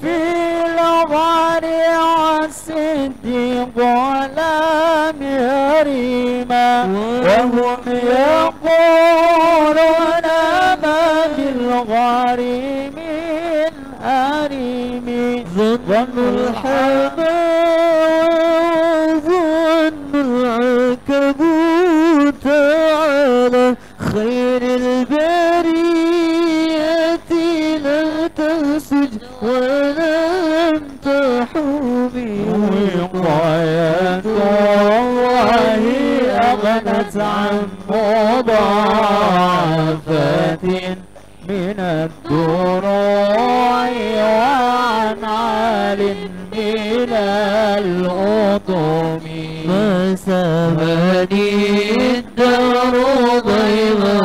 في الغار الصديق ولم يريما وهم يقولون ما بالغار من أريم ظن الحمام ظن العنكبوت على خير البرية لم تسج ولم تحومي وقاية الله أغنت عن مضاعفات من الدروع وعن عال من الأطم ما سبني الدهر ضيما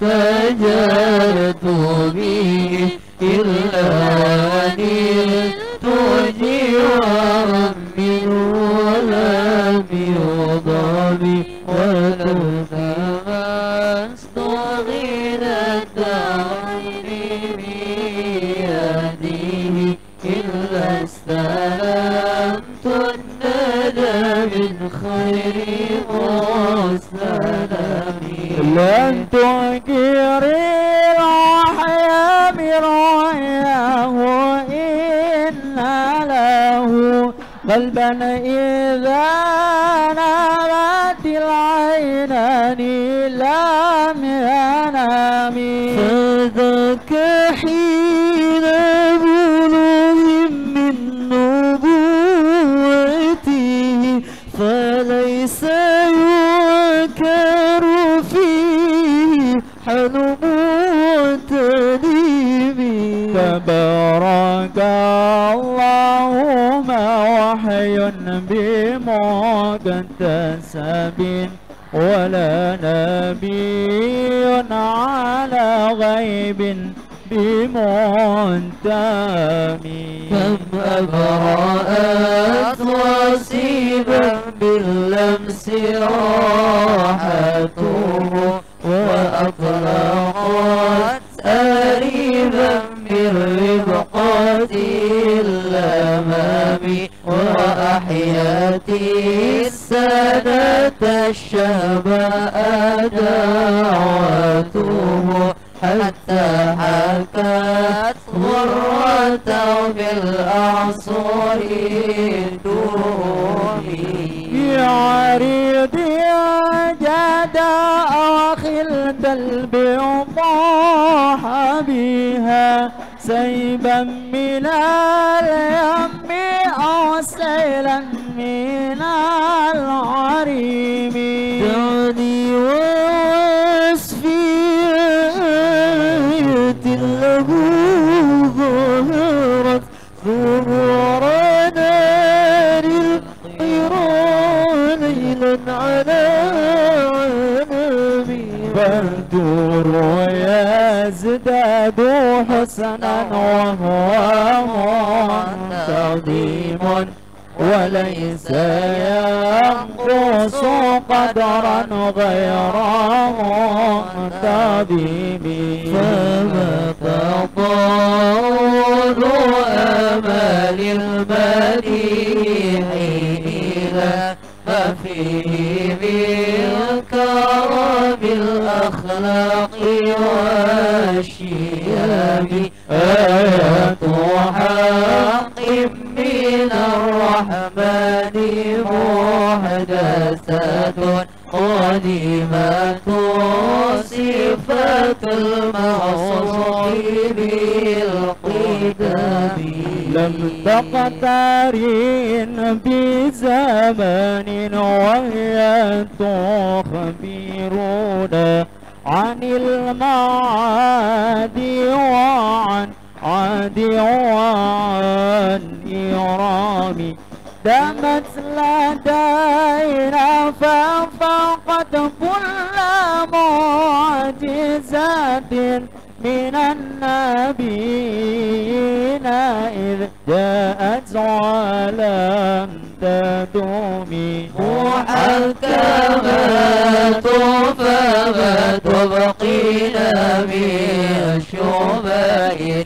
واستجرت به إلا نلت جوارا منه ولم يضم ولم تمست غنى الدارين بيده إلا استلمت الندى من خير مسلم لن تنكر الأحياء برؤياه إن له قلبا إذا نامت العينان لم ينام فذاك حين بلوغ من نبوته فليس ينكر فيه حلم تليم تبارك اللهم وحي بمكتسب ولا نبي على غيب بمنتمي كم أبرأت وسيبا باللمس راحته وأطلقت أريبا من ربقة الأمام وأحيت السادة الشهباء دعوته حتى حكت غرته في الأعصار الدرومي يا عريض يا جدا أخلت البيضاح بها سيبا من اليم أو سيلا من العريم دعني واسفي له ظهرت ظهور نار القيران ليلا على عالمي بدر ويزداد حسنا وهو منتظم وليس ينقص قدرا غير منتظم فما تطول أمل المديح إلى ما فيه من كرم الأخلاق والشياب آيات حق من الرحمن محدثات قديمة صفات الموصوف بالقدم لم تقترن بزمان وهي تخبرنا عن المعاد وعن عاد وعن إرام دامت لدينا ففقد كل معجزات من النبيين إذ جاءت ولم تدومي محكمات فما تبقينا من شبائر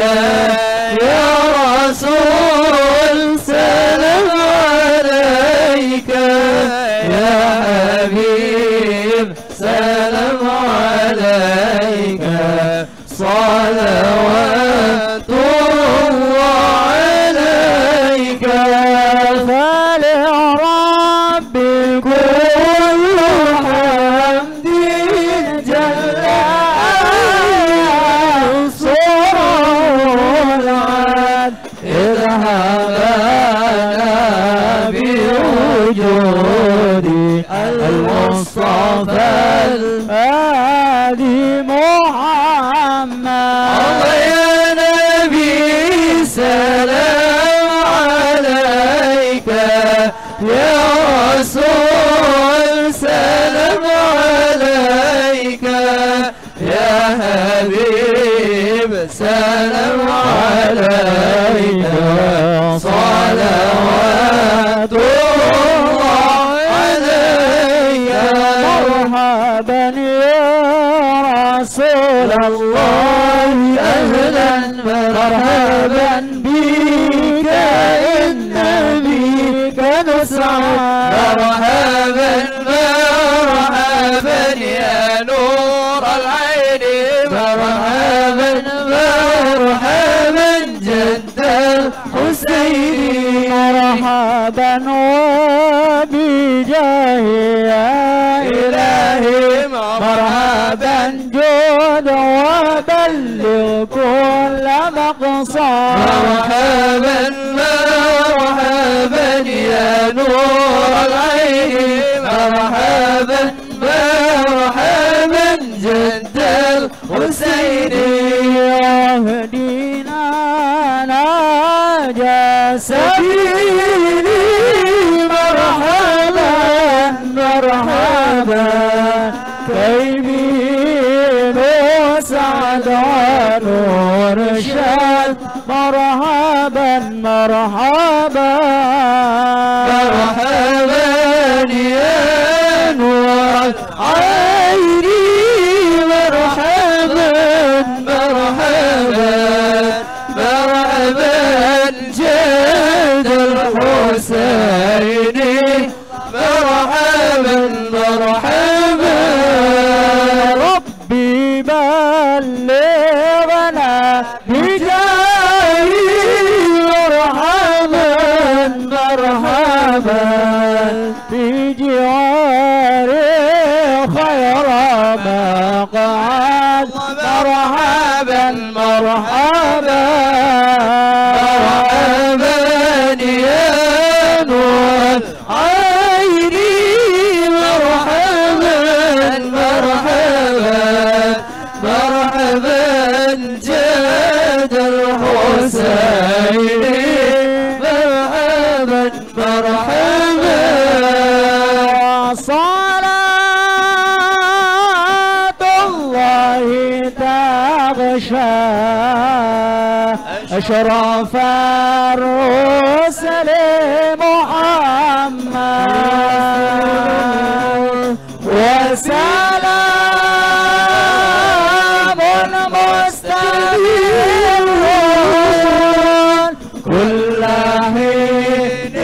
سلام عليك صلوات الله عليك فلرب كل حمد جل صورا اذهبنا بوجود المصطفى الهادي محمد. الله يا نبي سلام عليك يا رسول سلام عليك يا حبيب سلام عليك صلوات الله عليك. مرحبا يا رسول الله أهلا مرحبا بك إن بك نسعد. مرحبا مرحبا يا نور العين مرحبا مرحبا جد الحسين مرحبا وبجاه يا إلهي مرحبا جود وبلغ كل مقصد. مرحبا مرحبا يا نور العين مرحبا مرحبا جد الحسين واهدنا ناجى سبيلي مرحبا مرحبا كيبي مسعد ونرشد مرحبا مرحبا مرحبا يا نور عيني مرحبا مرحبا مرحبا جد الحسين مرحبا مرحبا ربي بلغنا بجاهي مرحبا مرحبا بجوار خير مقعد مرحبا مرحبا مرحبا يا نور عيني مرحبا مرحبا مرحبا جد الحسين مرحبا مرحبا صلاة الله تغشى أشرف الرسل محمد وسلام مستمر كل حين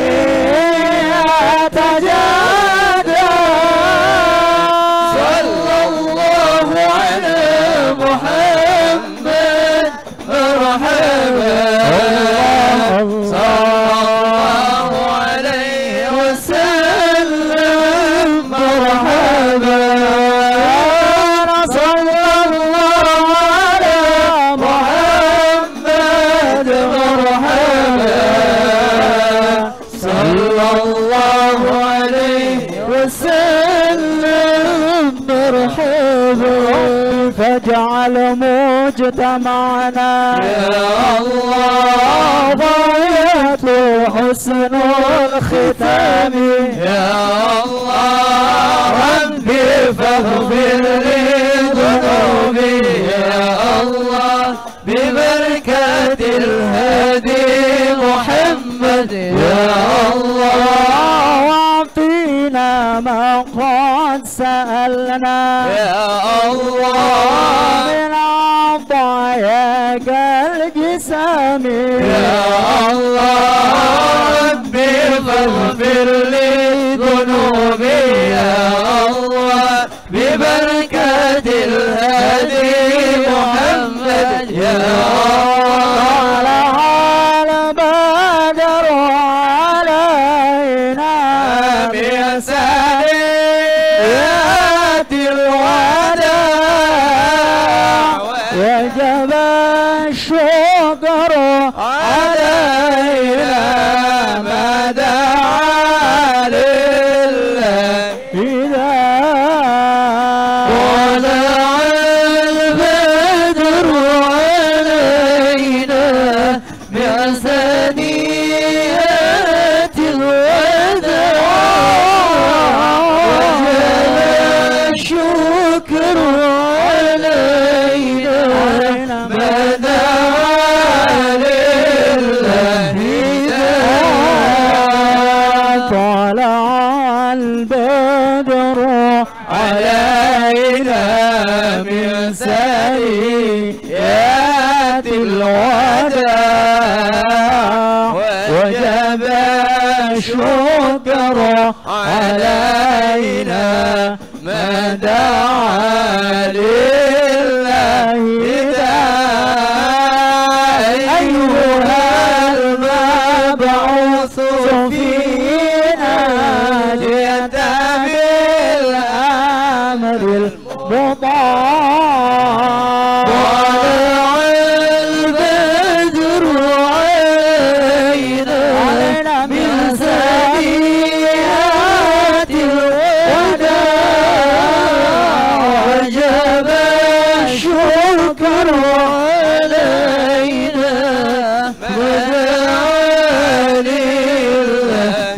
يتجدد صلى الله على محمد مرحبا صلى الله عليه وسلم مرحبا صلى الله على محمد مرحبا صلى الله عليه وسلم مرحبا فاجعل مجتمعنا يا الله ضيعت حسن الختام يا الله ربي فاغفر لي ذنوبي يا الله ببركة الهادي محمد يا الله واعطينا ما قد سألنا يا الله من عطاياك الجسام يا الله ربي فاغفر لي ذنوبي يا الله بركة الهادي محمد يا طلع البدر علينا من ثنيات الوداع وجب الشكر علينا ما دعا لله إذا طلع البدر علينا من ثنيات الوداع وجب الشكر علينا ما دعا لله طلع البدر علينا من ثنيات الوداع وجب الشكر علينا ما دعا لله أيها المبعوث فينا جئت بالأمر المطاع طلع البدر علينا من ثنيات الوداع وجب الشكر علينا ما دعا لله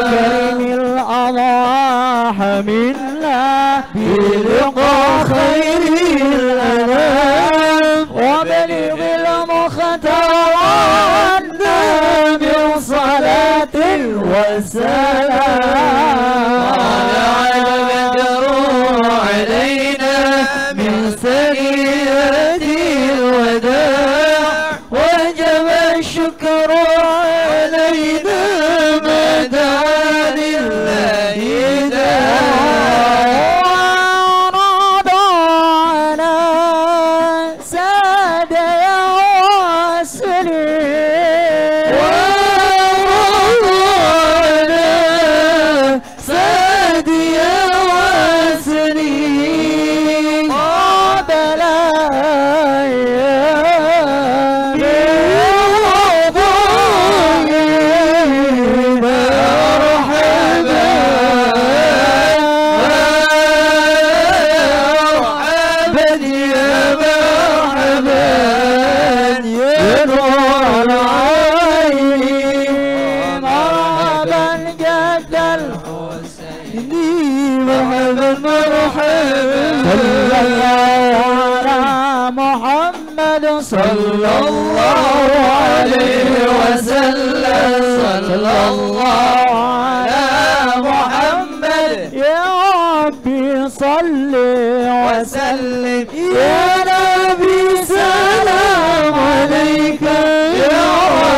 كريم الأضاح منا بلقاء خير الأنام وبلغ المختار عنا من صلاة والسلام طلع البدر علينا من ثنيات الوداع وجب الشكر علينا ما دعا لله رضانا ساد يا واسلين ورضانا سادي وسنين قابل صلى الله عليه وسلم صلى الله على محمد يا ربي صل وسلم يا نبي سلام عليك يا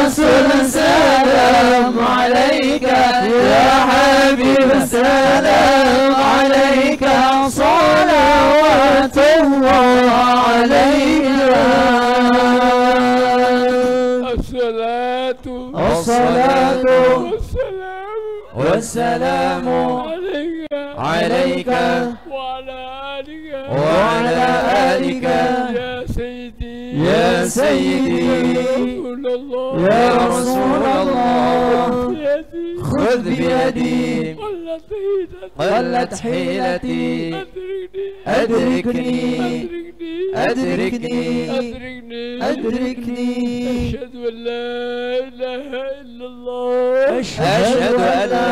رسول سلام عليك يا حبيب سلام عليك صلوات الله عليك الصلاة والسلام عليك وعلى آلك يا سيدي يا رسول الله خذ بيدي قلت حيلتي أدركني أشهد أن لا إله إلا الله أشهد أن لا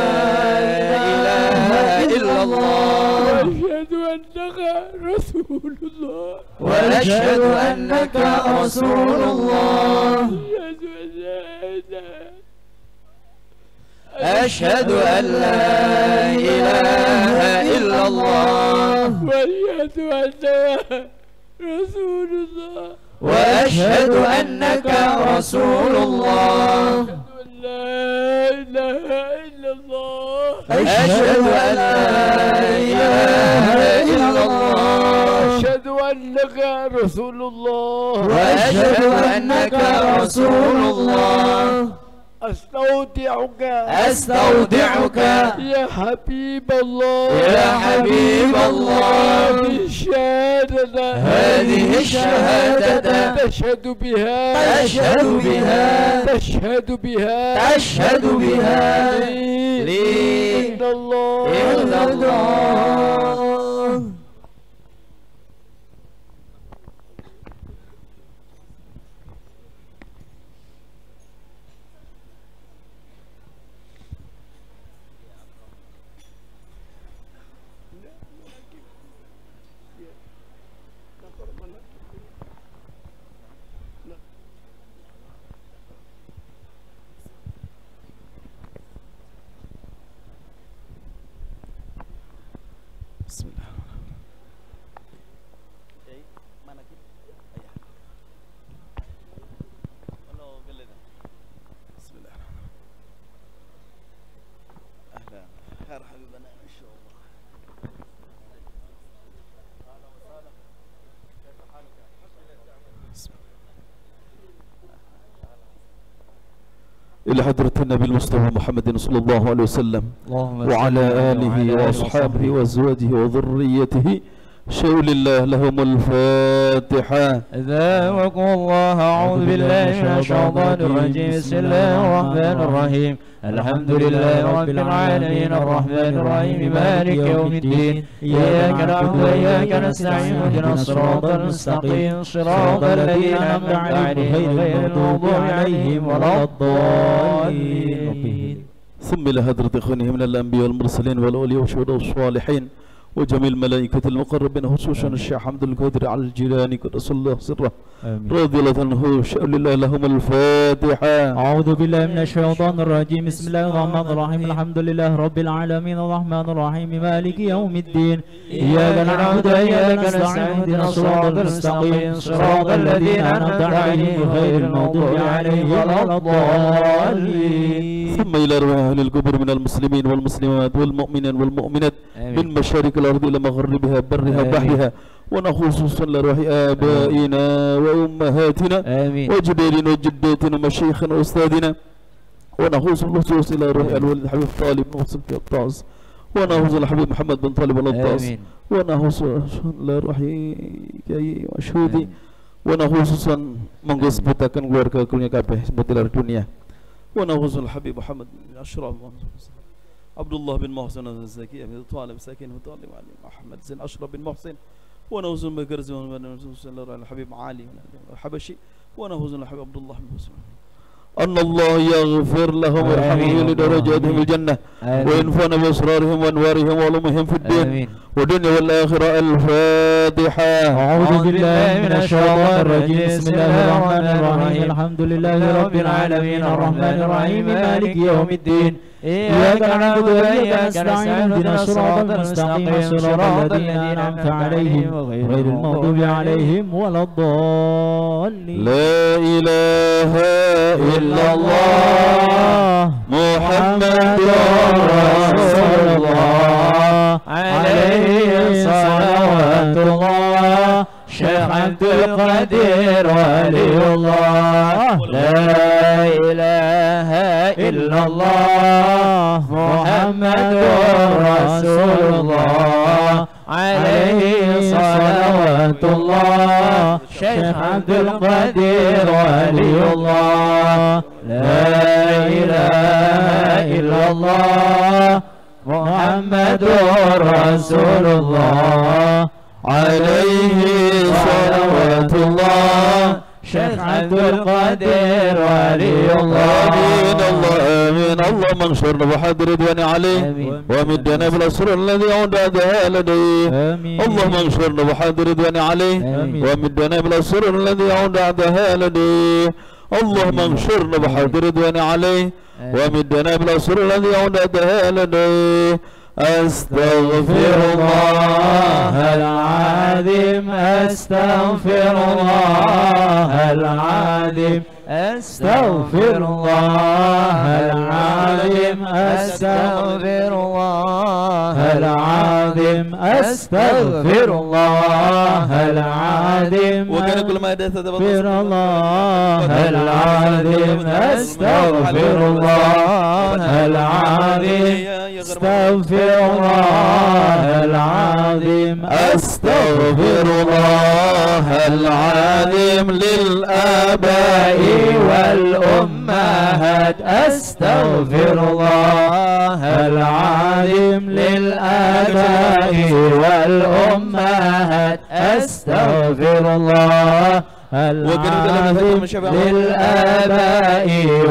إله إلا الله وأشهد أنك رسول الله أشهد أن لا إله إلا الله وأشهد أنك رسول الله لا إله إلا الله أشهد أن لا إله رسول الله وأشهد أنك رسول الله أستودعك يا حبيب الله يا حبيب الله هذه الشهادة تشهد بها لي عند الله بسم الله. بسم الله. أهلا خير حبيبنا إن شاء الله. إلى حضرة النبي المصطفى محمد صلى الله عليه وسلم وعلى آله وأصحابه وأزواجه وذريته شيء لله لهم الفاتحة. ذاكم الله. أعوذ بالله من الشيطان الرجيم. بسم الله الرحمن الرحيم. الحمد لله رب العالمين الرحمن الرحيم مالك يوم الدين. إياك نعبد وإياك نستعين اهدنا الصراط المستقيم صراط الذين أنعمت عليهم غير المغضوب عليهم ولا الضالين. ثم إلى حضرة إخوانه من الأنبياء والمرسلين والأولياء والشهداء والصالحين وجميع الملائكة المقربين خصوصا الشيخ حمد القادر على الجيلاني قدس الله سره رضي الله عنه شاء لله لهم الفاتحة. أعوذ بالله من الشيطان الرجيم. بسم الله الرحمن الرحيم. الحمد لله رب العالمين الرحمن الرحيم مالك يوم الدين. إياك نعبد وإياك نستعين اهدنا الصراط المستقيم صراط الذين أنعمت عليهم غير المغضوب عليهم ولا الضالين. ثم إلى أرواح أهل القبور من المسلمين والمسلمات والمؤمنين والمؤمنات من مشارق الأرض إلى مغربها برها بحرها ونخصوصا لأرواح آبائنا وأمهاتنا وجدودنا وجداتنا ومشايخنا وأستاذنا ونخصوص إلى أرواح الولد الحبيب طالب نوصل في الطاس ونخصوص الحبيب محمد بن طالب الطاس ونخصوص لأرواح كي مشهودي ونخصوصا monggo sebutaken keluarga keluarga kabeh sebutilar dunia ونخصوص الحبيب محمد بن أشرف عبد الله بن محسن الزكي بن طالب ساكن طالب علي محمد زين أشرف بن محسن ونخصوص بكرز الحبيب علي الحبشي ونخصوص الحبيب عبد الله بن محسن أن الله يغفر لهم ويرحمهم لدرجاتهم الجنة وينفعنا بأسرارهم وأنوارهم وعلومهم في الدين والدنيا والآخرة. الفاتحة. أعوذ بالله من الشيطان الرجيم. بسم الله الرحمن الرحيم. الحمد لله رب العالمين الرحمن الرحيم مالك يوم الدين. إياك نعبد وإياك نستعين اهدنا الصراط المستقيم صراط الذين أنعمت عليهم غير المغضوب عليهم ولا الضالين. لا إله إلا الله محمد رسول الله عليه صلوات الله. شيخ عبد القادر ولي الله. لا إله إلا الله محمد رسول الله عليه صلوات الله. شيخ عبد القادر ولي الله. لا إله إلا الله محمد رسول الله عليه صلوات الله. شيخ عبد القادر ولي الله. آمين الله آمين. اللهم انصرنا بحق رضوان عليه ومدنا بالأسر الذي عندها لديه. اللهم انصرنا بحق رضوان عليه ومدنا بالأسر الذي عندها لديه. اللهم انصرنا بحق رضوان عليه ومدنا بالأسر الذي عندها لديه. أستغفر الله العظيم أستغفر الله العظيم أستغفر الله العظيم أستغفر الله العظيم أستغفر الله العظيم وكان كل ما حدث أستغفر الله العظيم أستغفر الله العظيم أستغفر الله العظيم أستغفر الله العظيم للآباء والأمهات أستغفر الله العظيم للآباء والأمهات أستغفر الله العظيم للآباء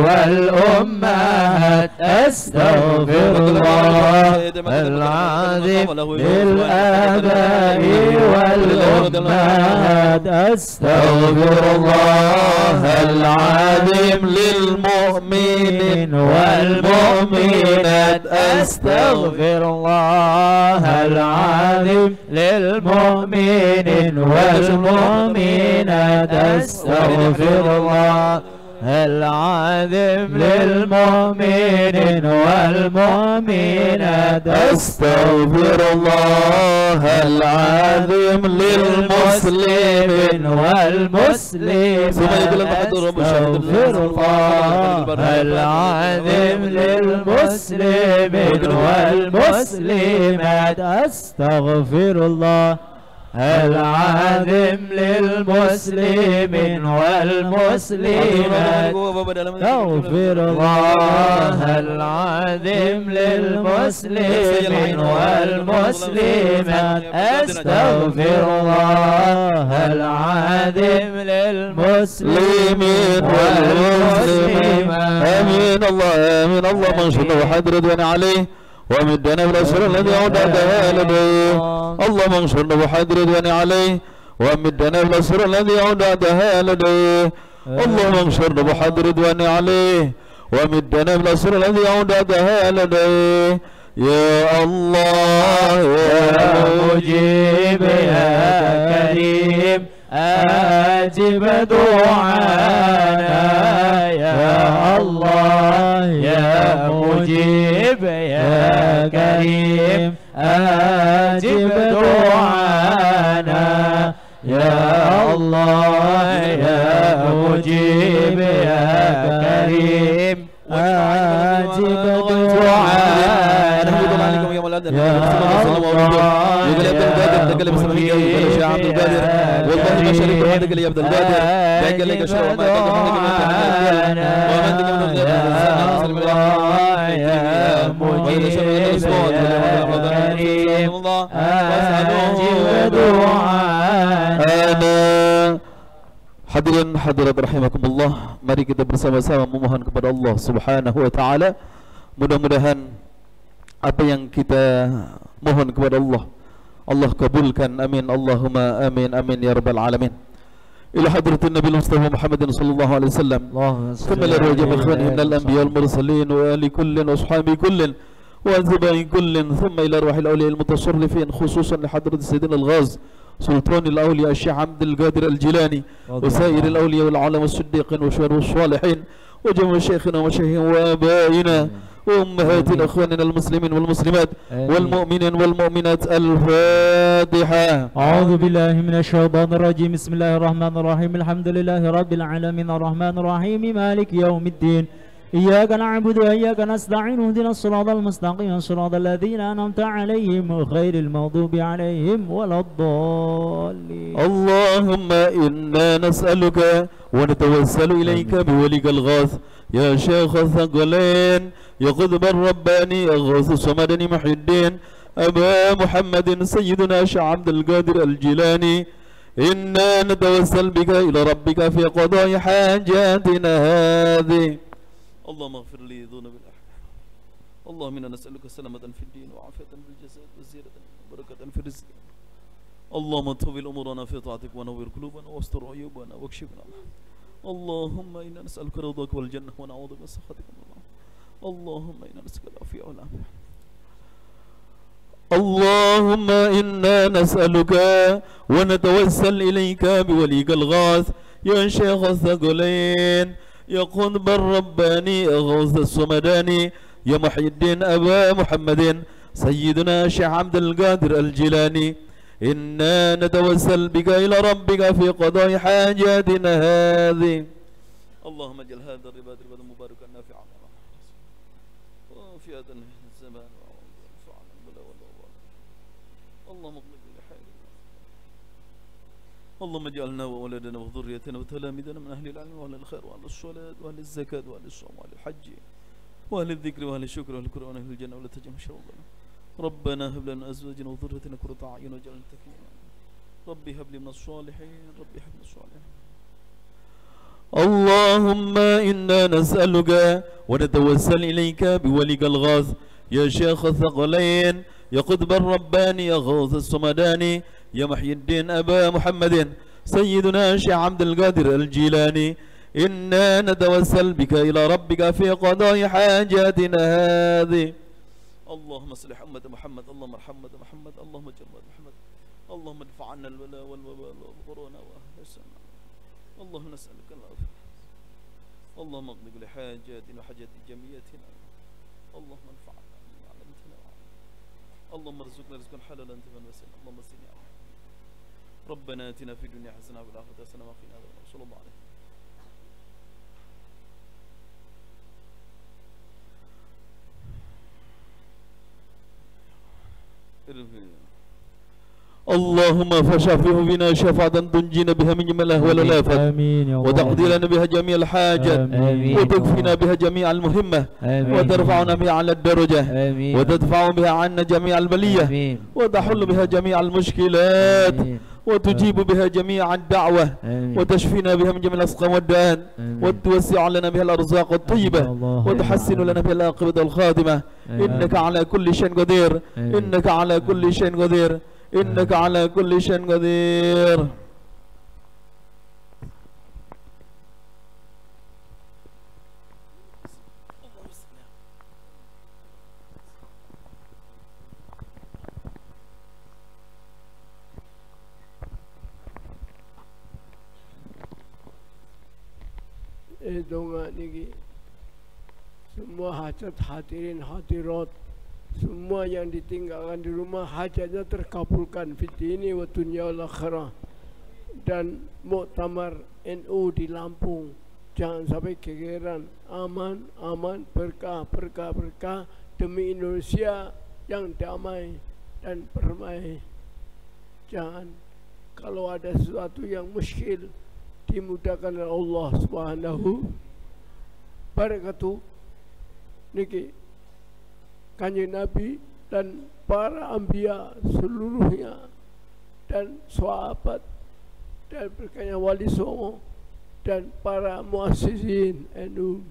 والأمهات أستغفر الله العظيم للآباء والأمهات أستغفر الله العظيم للمؤمنين والمؤمنات أستغفر الله العظيم للمؤمنين والمؤمنات أستغفر الله العظيم للمؤمنين والمؤمنات أستغفر الله العظيم للمسلمين والمسلمات أستغفر الله العظيم للمسلمين والمسلمات أستغفر الله العظيم للمسلمين والمسلمات أستغفر الله العظيم للمسلمين والمسلمات أستغفر الله العظيم للمسلمين والمسلمات آمين الله آمين الله من شاء وحد رضوان عليه ومدنا بالأسر الذي أودعها لديه اللهم انصرنا وحد رضوان عليه ومدنا بالأسر الذي أودعها لديه اللهم انصرنا وحد رضوان عليه ومدنا بالأسر الذي أودعها لديه يا الله يا مجيب يا كريم أجب دعانا يا الله يا مجيب يا كريم أجب دعانا يا الله يا مجيب يا كريم أجب دعانا يا Hadirin hadirat rahimakumullah, mari kita bersama-sama memohon kepada Allah Subhanahu wa taala, mudah-mudahan apa yang kita mohon kepada Allah, Allah kabulkan. Amin Allahumma amin amin ya rabbal alamin. Ila hadratin Nabi Mustafa Muhammadin sallallahu alaihi wasallam. Kama la rajab ikhwani min al-anbiya wal mursalin wa ali kullin wa ashabi kullin wa azba'i kullin thumma ila arwahil awliya al-mutasarrifin khususan li hadrat sayyidina al-Ghaz سلطان الأولياء الشيخ عبد القادر الجيلاني وسائر الأولياء والعلماء الصديقين وشهداء الصالحين وجميع شيخنا ومشايخنا وآبائنا وأمهاتنا أخواننا المسلمين والمسلمات والمؤمنين والمؤمنات. الفاتحة. أعوذ بالله من الشيطان الرجيم. بسم الله الرحمن الرحيم. الحمد لله رب العالمين الرحمن الرحيم مالك يوم الدين. إياك نعبد وإياك نستعين اهدنا الصراط المستقيم صراط الذين أنعمت عليهم غير المغضوب عليهم ولا الضالين. اللهم إنا نسألك ونتوسل إليك بوليك الغاث يا شيخ الثقلين يا قطب الرباني يا غوث الصمداني محي الدين أبا محمد سيدنا شيخ عبد القادر الجيلاني، إنا نتوسل بك إلى ربك في قضاء حاجاتنا هذه. اللهم اغفر لي ذنوبي الأحياء. اللهم إنا نسألك سلامة في الدين وعافية في الجسد وزيادة وبركة في الرزق. اللهم طول أمورنا في طاعتك ونور قلوبنا واستر عيوبنا واكشفنا. اللهم إنا نسألك رضاك والجنة ونعوذ من سخطك من النار. اللهم إنا نسألك العافية والعافية. اللهم إنا نسألك ونتوسل إليك بوليك الغاث يا شيخ الثقلين يا قطب الرباني يا غوث الصمداني يا محي الدين أبا محمد سيدنا شيخ عبد القادر الجيلاني إنا نتوسل بك إلى ربك في قضاء حاجاتنا هذه. اللهم اجعل هذا الرباط رباطا مباركا نافعا وفي هذا الزمان وانفعنا بالله والوباء. اللهم اغفر لحالنا. اللهم اجعلنا وولدنا وذريتنا وتلاميذنا من أهل العلم وأهل الخير وأهل الصلاة وأهل الزكاة وأهل الصوم وأهل الحج وأهل الذكر وأهل الشكر وأهل القرآن وأهل الجنة ولا تجعل شرورنا. ربنا هب لنا من أزواجنا وذريتنا قرة أعين واجعلنا للمتقين. ربي هب لي من الصالحين. ربي هب لي من الصالحين. اللهم إنا نسألك ونتوسل إليك بوليك الغاث يا شيخ الثقلين يا قطب الرباني يا غوث الصمداني يا محي الدين أبا محمد سيدنا شيخ عبد القادر الجيلاني إنا نتوسل بك إلى ربك في قضاء حاجاتنا هذه. اللهم اصلح أمة محمد. اللهم ارحم أمة محمد. اللهم اجعل أمة محمد. اللهم ادفع عنا البلاء والوباء والكورونا وأهل السنة. اللهم نسألك العافية. اللهم اقضي لحاجاتنا وحاجات جميعتنا. اللهم انفعنا بما علمتنا. اللهم ارزقنا رزقا حلالا طيبا وسهلا. اللهم صل على ربنا آتنا في الدنيا حسنة وفي الآخرة حسنة وقنا عذاب النار. صلى الله عليه وسلم. اللهم فشفه بنا شفاعة تنجينا بها من جميع الأهوال والآفات وتقضي لنا بها جميع الحاجات وتكفينا بها جميع المهمة وترفعنا بها على الدرجة وتدفع بها عنا جميع البلية وتحل بها جميع المشكلات وتجيب بها جميع الدعوة وتشفينا بها من جميع الأسقام والدان وتوسع لنا بها الأرزاق الطيبة وتحسن لنا بها العاقبة الخاتمة. إنك على كل شيء قدير. إنك على كل شيء قدير. إنك على كل شيء قدير. Donga niki semua hajat hadirin hadirat, semua yang ditinggalkan di rumah hajatnya terkabulkan fi dini wa dunya wal akhirah. Dan muktamar NU di Lampung jangan sampai gegeran, aman, aman, berkah, berkah, berkah demi Indonesia yang damai dan permai. Jangan kalau ada sesuatu yang muskil dimudahkan oleh Allah Subhanahu barakatuh. Niki Kanjeng Nabi dan para anbiya seluruhnya dan sahabat dan berkanya Wali Songo dan para muassisin NU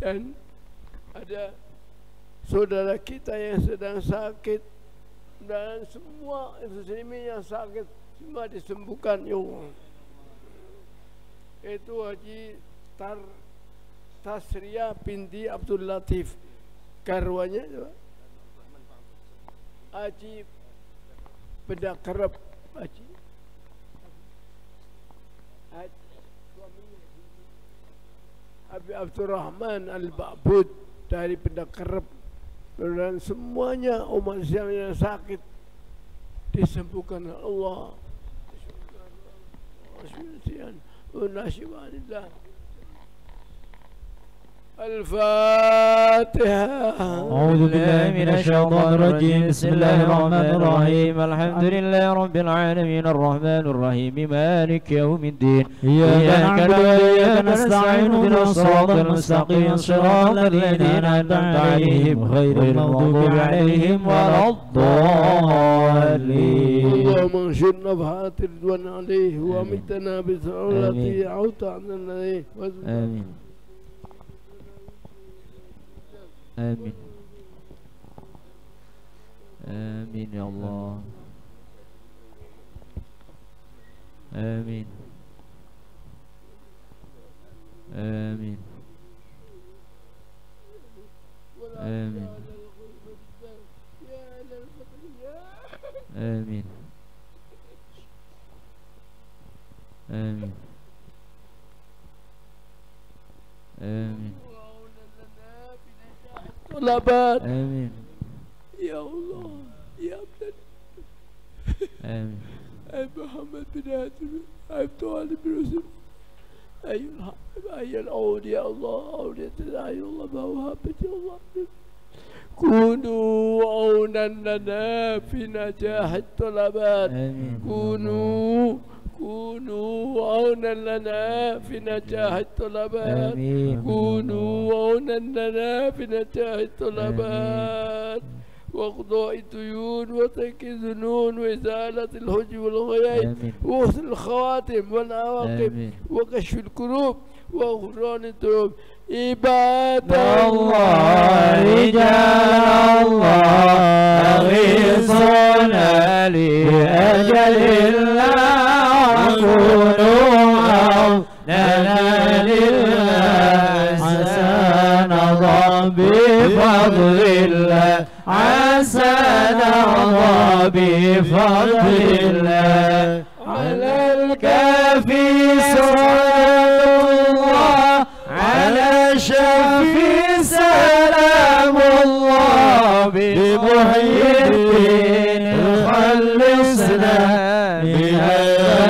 dan ada saudara kita yang sedang sakit dan semua muslimin yang sakit semua disembuhkan ya Allah. Itu Haji Tasria binti Abdul Latif, garwanya Haji Benda Kerep, Haji Habib Abdurrahman Al-Ba'bud dari Benda Kerep. Dan semuanya umat Islam yang sakit disembuhkan oleh Allah. الفاتحة. أعوذ بالله من الشيطان الرجيم. بسم الله الرحمن الرحيم. الحمد لله رب العالمين الرحمن الرحيم مالك يوم الدين. إياك نعبد وإياك نستعين اهدنا الصراط المستقيم صراط الذين أنعمت عليهم غير المغضوب عليهم ولا الضالين. اللهم انشرنا بهات الرضوان عليه وامتنا بالصلاة التي أوتعنا عليه. آمين آمين آمين يا الله. آمين آمين آمين آمين آمين آمين الطلبات آمين يا الله يا ابن آمين أي محمد بن هاشم أي طالب بن يوسف أي الحبيب أي الأولياء الله أولياء الله يا الله موهبة الله كونوا عونا لنا في نجاح الطلبات آمين كونوا عونا لنا في نجاح الطلبات آمين كونوا عونا لنا في نجاح الطلبات وقضاء الديون وترك الذنون وإزالة الحجب والغياء وحسن الخواتم والعواقب وكشف الكروب وغفران الذنوب عباد الله رجال الله أغيثونا لأجل الله وكونوا عوننا لله حسن الله بفضل الله حسن الله بفضل الله على الكافي صلاة الله على شفي سلام الله بمحيي الدين خلصنا من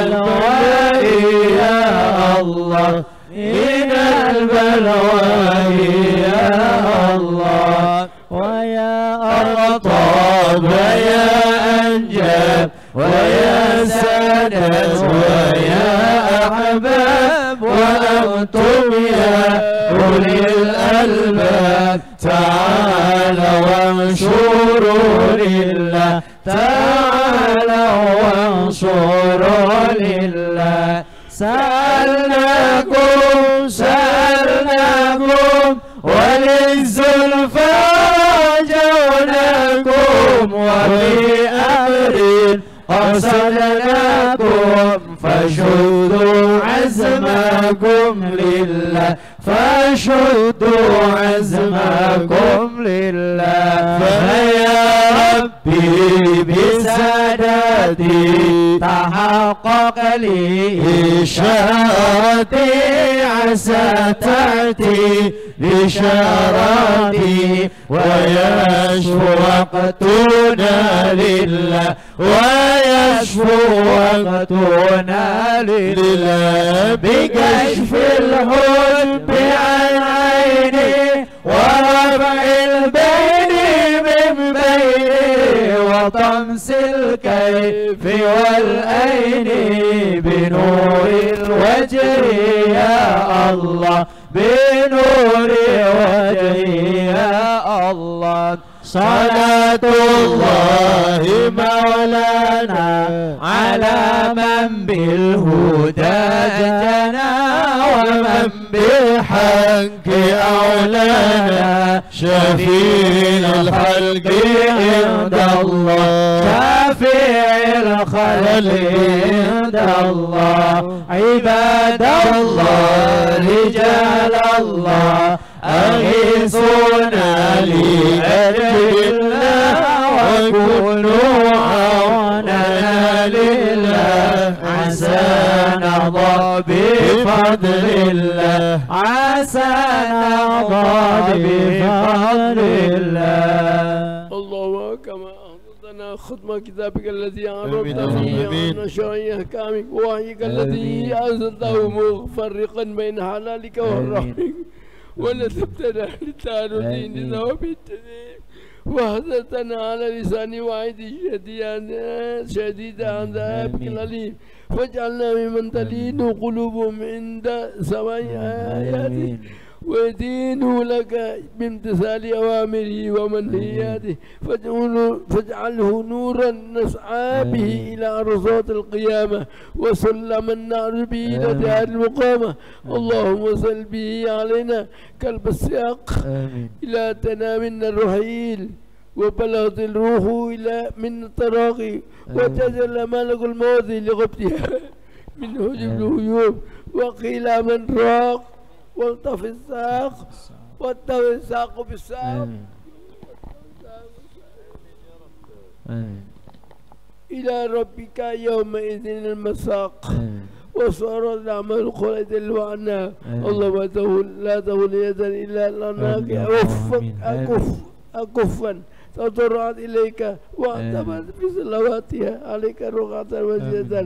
البلواء يا الله من البلواء يا الله ويا أرطاب ويا أنجاب ويا سادات ويا أحباب وأنتم يا أولي الألباب تعالوا وانشروا لله تعالوا وانشروا لله سألناكم وللزلفى رجوناكم وفي أمر قصدناكم فشدوا عزمكم لله فشدوا عزمكم لله فيا ربي بسادتي تحقق لي إشارتي عسى تأتي بشارتي ويشفو وقتنا لله ويشفو وقتنا لله بكشف الحب عن عيني ورفع البين من بيني وطمس الكيف والأين بنور الوجه يا الله بنور وجهي يا الله صلاة الله مولانا على من بالهدى جنا ومن بالحق أولانا شفيع الخلق عند الله شفيع الخلق عند الله عباد الله رجال الله أغيثونا لأجل الله وكونوا عوننا لله عسى نرضى بفضل الله عسى نرضى بفضل الله الله كما أعطتنا ختم كتابك الذي عرفتنا به عن شرعي أحكامك ووحيك الذي أنزلته مفرقا بين حلالك وحرامك ولا تبتدع للتعرضين ثواب التدين وهدتنا على لسان وعيد شديدة عن ذهابك الأليم فاجعلنا ممن تلين قلوبهم عند سماع آياته ويدينوا لك بامتثال أوامره ومنهياته فاجعله نورا نسعى به إلى أرصاد القيامة وسلما نعرج به إلى دار المقامة اللهم صل به علينا كلب السياق إلى تنامنا الرحيل وبلغت الروح إلى من التراقي وتجلى ملك الموت لغبتها من هجب الهيوم وقيل من راق والطف الساق والطف الساق بالساق إلى ربك يومئذ المساق وصار الأعمال خالدا وعنا اللهم لا تهون يدا إلا لنا أكفا تضرعت إليك وأنت في صلواتها عليك رقعة وجدا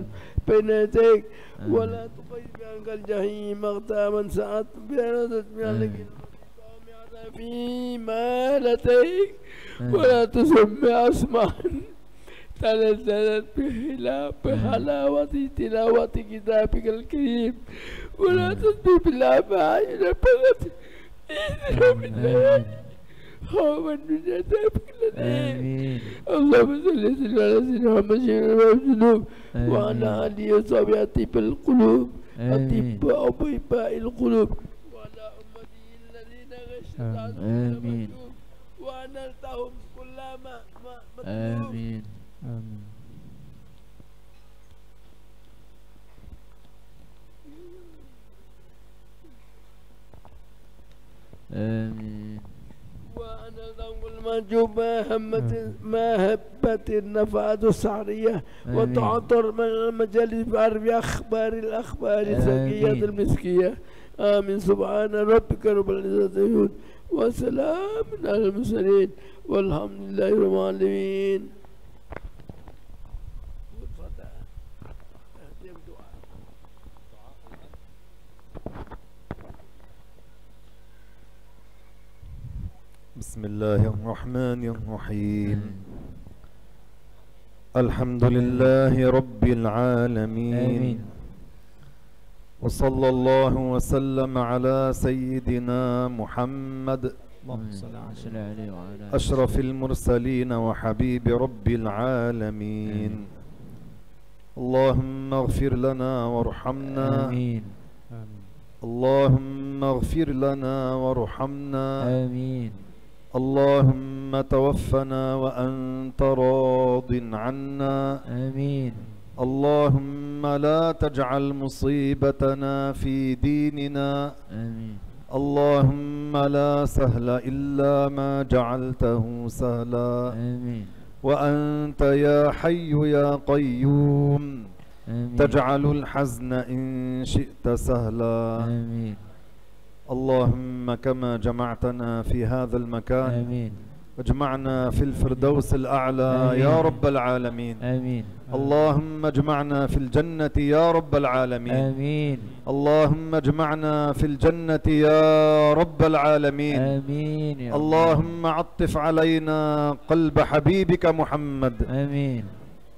بين يديك ولا تقيد عنك الجحيم مغتاما سعت بأنت بأنك في مالتيك ولا تسمع أسماء تنزلت بحلاوة تلاوة كتابك الكريم ولا تسبي بالله معين بلد ومن بجاتبك الذين اللهم صل على سيدنا محمد وسلم وعلى آله وصحبه أطيب القلوب أطباء وأطباء القلوب وعلى أمته الذين غشت عنهم وأنلتهم كل ما مطلوب آمين آمين وأنلتهم كل ما جوب ما هبت النفعات السعرية وتعطر من المجالس بعرف أخبار الأخبار السقية المسكية آمين سبحان ربك رب العزة وسلام على المرسلين والحمد لله رب العالمين. بسم الله الرحمن الرحيم الحمد لله رب العالمين وصلى الله وسلم على سيدنا محمد أشرف المرسلين وحبيب رب العالمين. اللهم اغفر لنا وارحمنا آمين اللهم اغفر لنا وارحمنا آمين اللهم توفنا وأنت راض عنا آمين اللهم لا تجعل مصيبتنا في ديننا آمين اللهم لا سهل إلا ما جعلته سهلا آمين وأنت يا حي يا قيوم آمين تجعل الحزن إن شئت سهلا آمين اللهم كما جمعتنا في هذا المكان آمين واجمعنا في الفردوس الأعلى آمين. يا رب العالمين. آمين اللهم اجمعنا في الجنة يا رب العالمين. آمين اللهم اجمعنا في الجنة يا رب العالمين. آمين يا رب. اللهم عطف علينا قلب حبيبك محمد آمين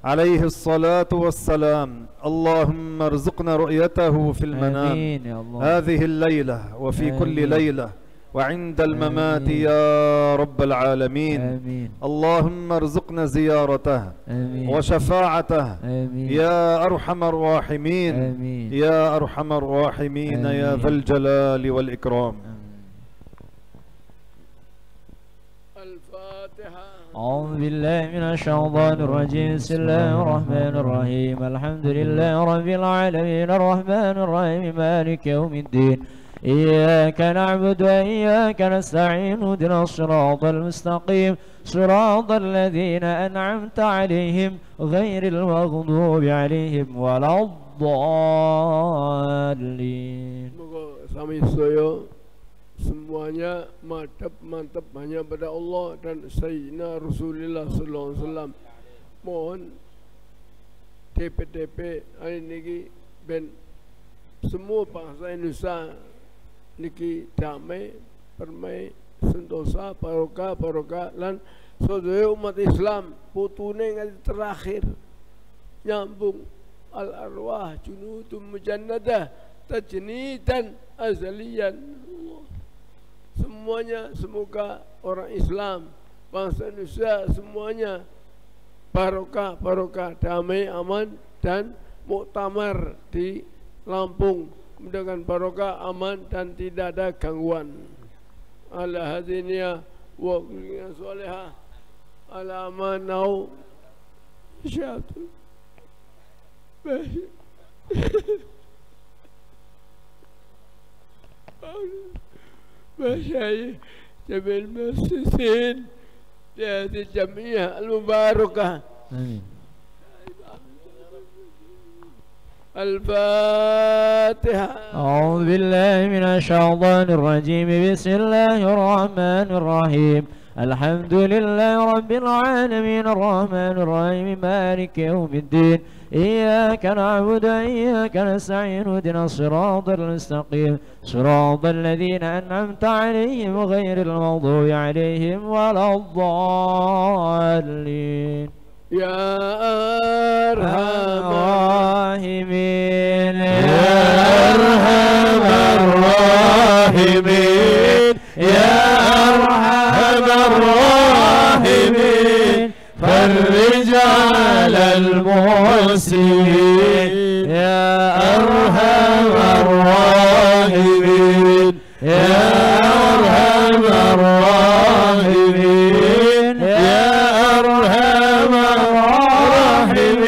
عليه الصلاة والسلام. اللهم ارزقنا رؤيته في المنام آمين يا الله. هذه الليلة وفي آمين. كل ليلة وعند الممات آمين. يا رب العالمين. آمين اللهم ارزقنا زيارته آمين وشفاعته آمين يا أرحم الراحمين. آمين يا أرحم الراحمين يا آمين. ذا الجلال والإكرام. الفاتحة. أعوذ بالله من الشيطان الرجيم. بسم الله الرحمن الرحيم. الحمد لله رب العالمين الرحمن الرحيم مالك يوم الدين. إياك نعبد وإياك نستعين اهدنا الصراط المستقيم صراط الذين أنعمت عليهم غير المغضوب عليهم ولا الضالين. Sami saya semuanya mantap hanya pada Allah dan Sayyidina Rasulullah sallallahu alaihi wasallam. Mohon TP hari ini ben semua bangsa Indonesia niki damai, permai, sentosa, barokah lan saudara umat Islam putune nganti terakhir nyambung al arwah junudum mujannadah tajnidan azaliyan. Semuanya semoga orang Islam bangsa Indonesia semuanya barokah damai aman dan muktamar di Lampung dengan barokah aman dan tidak ada gangguan. Ala hadiniya wa kulliya salihah ala amanau syaitu Masyayikh Jamil Mu'assisin di hadhihi al-jam'iyah al-mubarakah. آمين الفاتحة. أعوذ بالله من الشيطان الرجيم. بسم الله الرحمن الرحيم. الحمد لله رب العالمين الرحمن الرحيم مالك يوم الدين. إياك نعبد وإياك نستعين اهدنا الصراط المستقيم صراط الذين أنعمت عليهم غير المغضوب عليهم ولا الضالين. يا أرحم الراحمين يا أرحم الراحمين يا أرحم الراحمين فرج على المسلمين يا أرحم الراحمين يا أرحم الراحمين يا أرحم الراحمين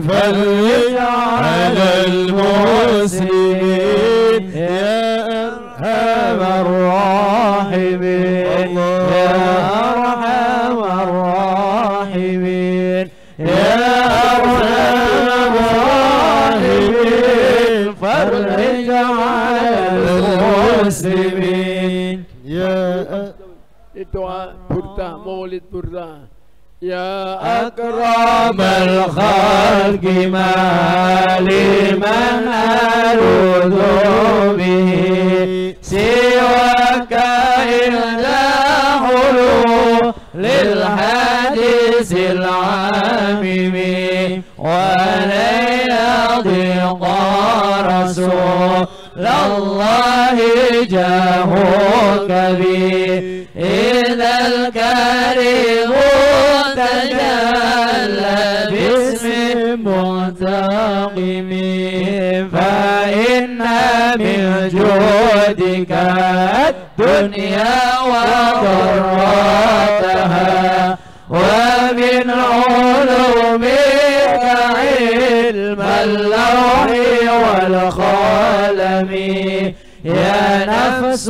فرج على المسلمين يا أرحم الراحمين يا أرحم الراحمين يا أرحم الراحمين فرج على المسلمين يا الدعاء بردا مولد بردا. يا أكرم الخلق ما لمن ألوذ به سواك إلا حلول للحديث العامم ولن يضيق رسول الله جاهك بي إذا الكريم تجلى باسم منتقم فإن من جودك الدنيا وضرتها ومن علومك علم اللوح والقلم يا نفس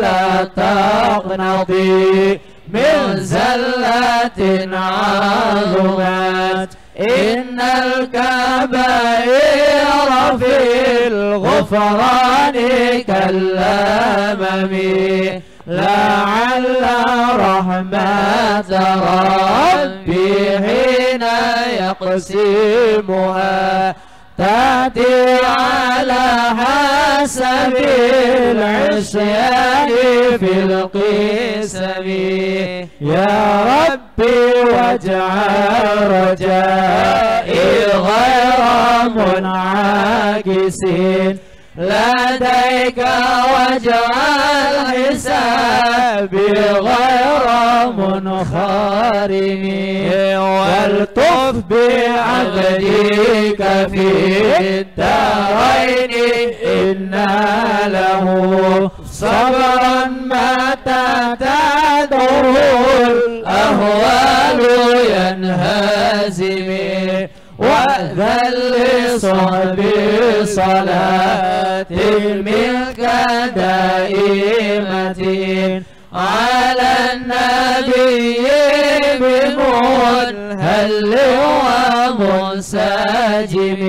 لا تقنطي من زلة عظمت إن الكبائر في الغفران كالأمم لعل رحمة ربي حين يقسمها تأتي على حسب العصيان في القسم يا ربي واجعل رجائي غير منعكس لديك واجعل حسابي غير منخرم والطف بعبدك في الدارين إن له صبرا متى تدعو الأهوال ينهزم وأذن لصحب صلاة منك دائمة على النبي بمنهل ومنسجم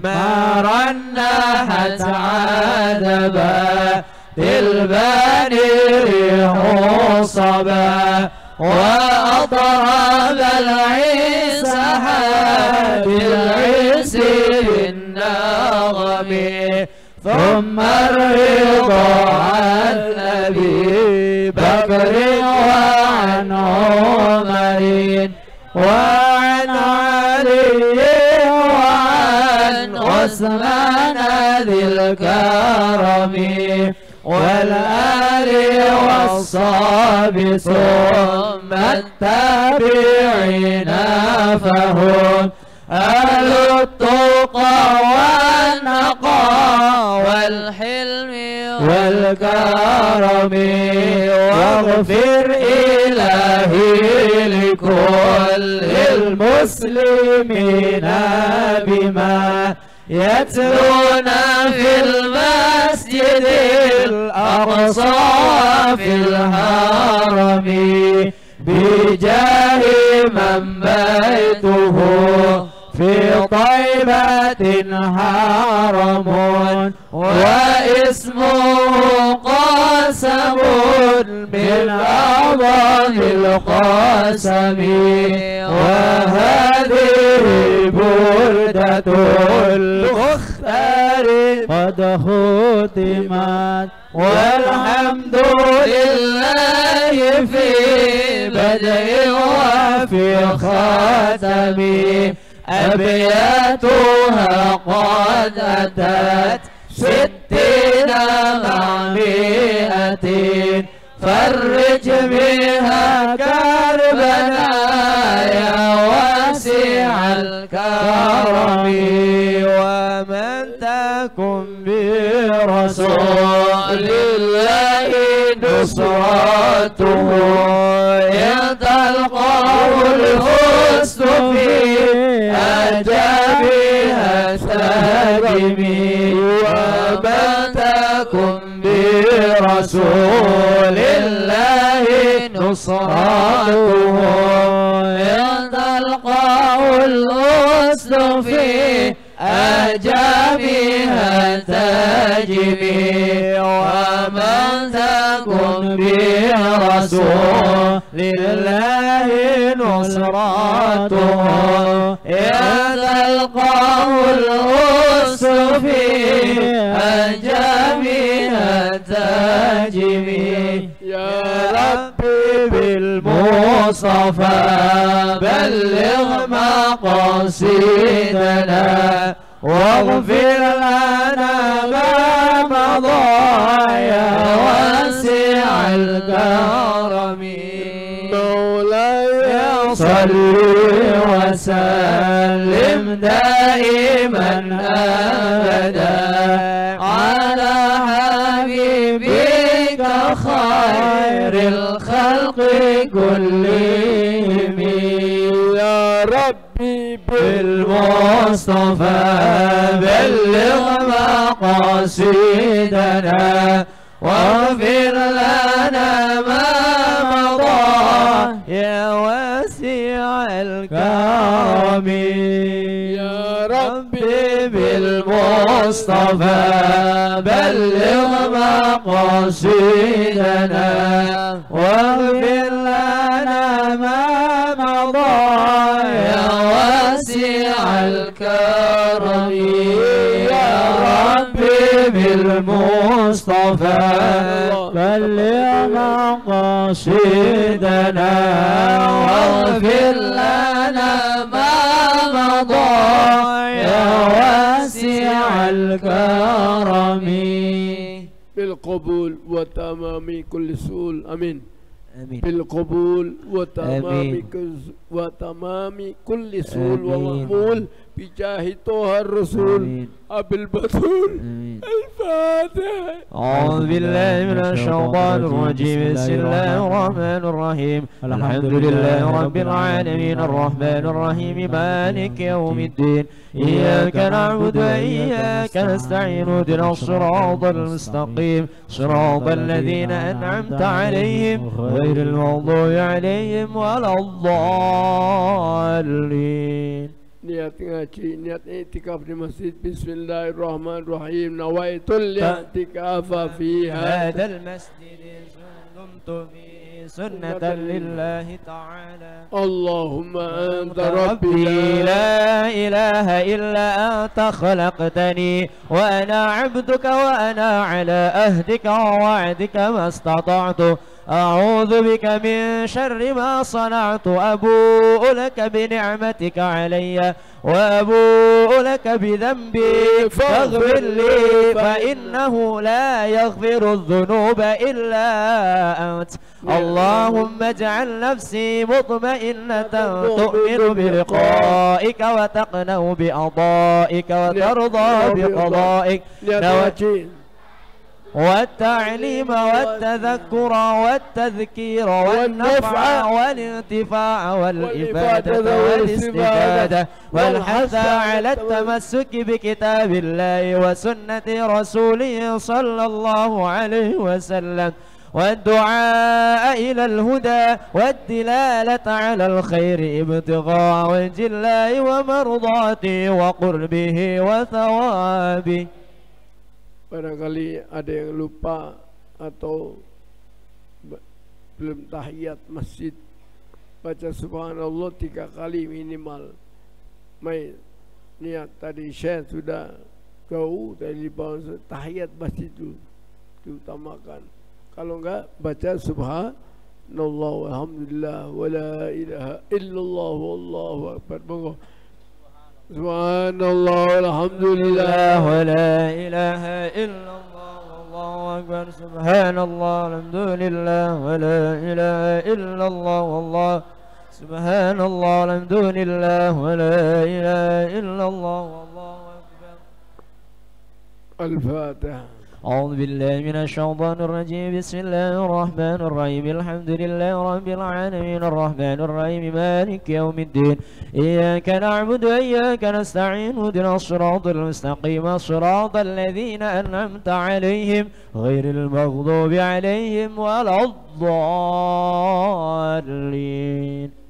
ما رنحت عذبا بالباني ريح صبا وأضرب العيس بالعيس بالنغم ثم الرضا عن أبي بكر وعن عمر وعن علي وعن عثمان ذي الكرم والآل والصحب ثم التابعين فهم أهل التقى والنقى والحلم والكرم واغفر إلهي لكل المسلمين بما يتلون في المسجد الأقصى في الحرم بجاه من بيته في طيبة حرم واسمه قاسم من أعظم القسم وهذه بلدة المختار قد ختمت والحمد لله في بدء وفي ختم أبياتها قد أتت 60 مع 100 فرج بها كربنا يا واسع الكرم ومن تكن برسول الله نصرته يتلقاه الحسن في أجابها الساجمين ومن تكن برسول الله نصرته يتلقاه الحسن في أجابها تجبي ومن تكن برسول لله نصرته يتلقاه الحسن في أجابها تجبي يا ربي بالمصطفى بلغ مقاصدنا واغفر لنا ما مضى يا واسع الكرم مولاي صل وسلم دائما أبدا على حبيبك خير الخلق كلهم يا ربي بالمصطفى بلغ مقاصدنا واغفر لنا ما مضى يا واسع الكرم يا ربي بالمصطفى بلغ مقاصدنا واغفر لنا ما مضى يا واسع الكرم يا ربي بالمصطفى بلغ مقاصدنا واغفر لنا ما مضى يا واسع الكرم بالقبول وتمام كل سؤال آمين آمين بالقبول وتمام كل سؤال ومقبول بجاه طه الرسول أبي البتول الفاتحة. أعوذ بالله من الشيطان الرجيم بسم الله الرحمن الرحيم الحمد لله رب العالمين الرحمن الرحيم مالك يوم الدين إياك نعبد وإياك نستعين اهدنا الصراط المستقيم صراط الذين أنعمت عليهم غير المغضوب عليهم ولا الضالين. Niat ngaji, niat i'tikaf di masjid. Bismillahirrahmanirrahim. Nawaitul i'tikafa fi هذا المسجد دمت في سنة لله تعالى. اللهم أنت ربي ربي لا إله إلا أنت خلقتني وأنا عبدك وأنا على أهدك ووعدك ما استطعت أعوذ بك من شر ما صنعت أبوء لك بنعمتك علي وأبوء لك بذنبي فاغفر لي فإنه لا يغفر الذنوب إلا أنت. اللهم اجعل نفسي مطمئنة تؤمن بلقائك وتقنع بقضائك وترضى بقضائك والتعليم والتذكر والتذكير والنفع والانتفاع والإفادة والاستفادة والحث على التمسك بكتاب الله وسنة رسوله صلى الله عليه وسلم والدعاء إلى الهدى والدلالة على الخير ابتغاء وجه الله ومرضاته وقربه وثوابه. Barangkali ada yang lupa atau belum tahiyat masjid, baca subhanallah 3 kali minimal. Mai niat tadi Syekh sudah jauh dari bawah, tahiyat masjid itu diutamakan. Kalau enggak baca subhanallah walhamdulillah wala ilaha illallah wallahu akbar. Monggo. Subhanallah walhamdulillah wala ilaha illallah wallahu akbar. Subhanallah walhamdulillah wala ilaha illallah wallahu subhanallah walhamdulillah wala ilaha illallah wallahu akbar. Al-Fatihah. أعوذ بالله من الشيطان الرجيم. بسم الله الرحمن الرحيم. الحمد لله رب العالمين الرحمن الرحيم مالك يوم الدين. إياك نعبد وإياك نستعين اهدنا الصراط المستقيم صراط الذين أنعمت عليهم غير المغضوب عليهم ولا الضالين.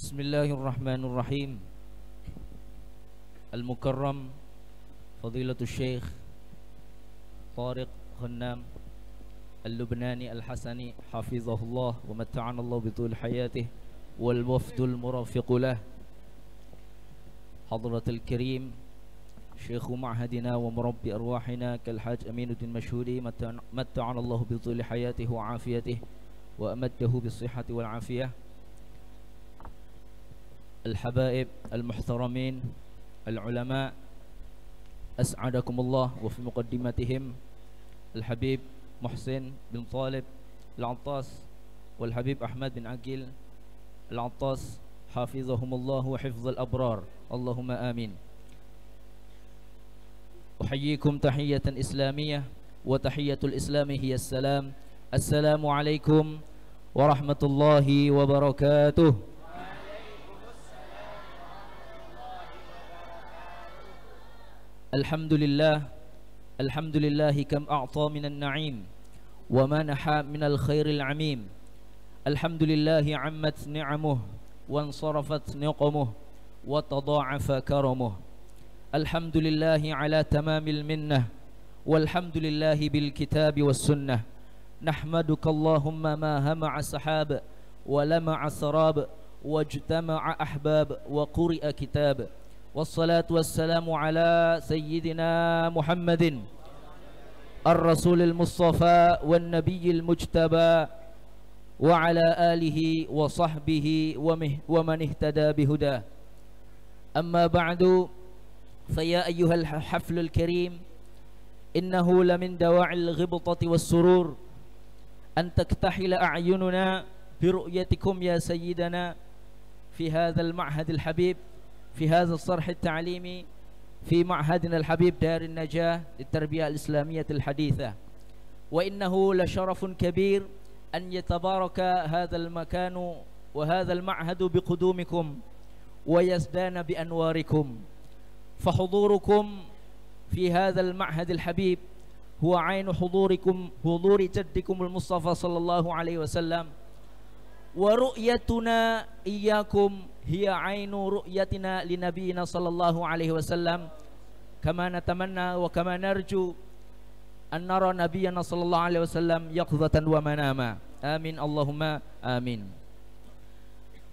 بسم الله الرحمن الرحيم. المكرم فضيلة الشيخ طارق غنام اللبناني الحسني حفظه الله ومتعنا الله بطول حياته والوفد المرافق له، حضرة الكريم شيخ معهدنا ومربي أرواحنا كالحاج أمين الدين مشهوري، متعنا الله بطول حياته وعافيته وأمده بالصحة والعافية. الحبائب المحترمين العلماء أسعدكم الله، وفي مقدمتهم الحبيب محسن بن طالب العطاس والحبيب أحمد بن عقيل العطاس حافظهم الله وحفظ الأبرار، اللهم آمين. أحييكم تحية إسلامية، وتحية الإسلام هي السلام. السلام عليكم ورحمة الله وبركاته. الحمد لله، الحمد لله كم أعطى من النعيم ومنح من الخير العميم. الحمد لله عمت نعمه وانصرفت نقمه وتضاعف كرمه. الحمد لله على تمام المنة، والحمد لله بالكتاب والسنة. نحمدك اللهم ما همع سحاب ولمع سراب واجتمع أحباب وقرئ كتاب، والصلاة والسلام على سيدنا محمد الرسول المصطفى والنبي المجتبى وعلى آله وصحبه ومن اهتدى بهداه. أما بعد، فيا أيها الحفل الكريم، إنه لمن دواعي الغبطة والسرور أن تكتحل أعيننا برؤيتكم يا سيدنا في هذا المعهد الحبيب، في هذا الصرح التعليمي، في معهدنا الحبيب دار النجاة للتربية الإسلامية الحديثة. وإنه لشرف كبير أن يتبارك هذا المكان وهذا المعهد بقدومكم ويزدان بأنواركم. فحضوركم في هذا المعهد الحبيب هو عين حضوركم، حضور جدكم المصطفى صلى الله عليه وسلم، ورؤيتنا إياكم هي عين رؤيتنا لنبينا صلى الله عليه وسلم، كما نتمنى وكما نرجو أن نرى نبينا صلى الله عليه وسلم يقظة ومناما. آمين اللهم آمين.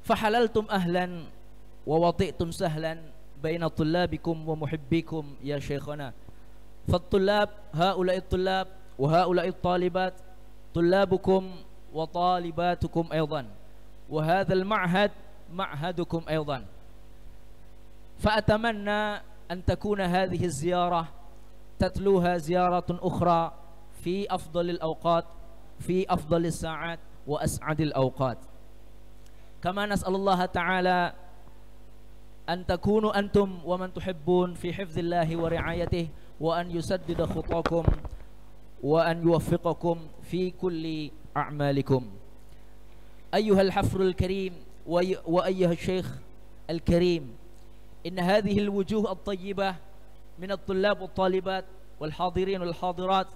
فحللتم أهلا ووطئتم سهلا بين طلابكم ومحبيكم يا شيخنا. فالطلاب هؤلاء الطلاب وهؤلاء الطالبات طلابكم وطالباتكم أيضا، وهذا المعهد معهدكم أيضا. فأتمنى أن تكون هذه الزيارة تتلوها زيارة أخرى في أفضل الأوقات، في أفضل الساعات وأسعد الأوقات. كما نسأل الله تعالى أن تكونوا أنتم ومن تحبون في حفظ الله ورعايته، وأن يسدد خطاكم وأن يوفقكم في كل أعمالكم. أيها الحفر الكريم وأيها الشيخ الكريم، إن هذه الوجوه الطيبة من الطلاب والطالبات والحاضرين والحاضرات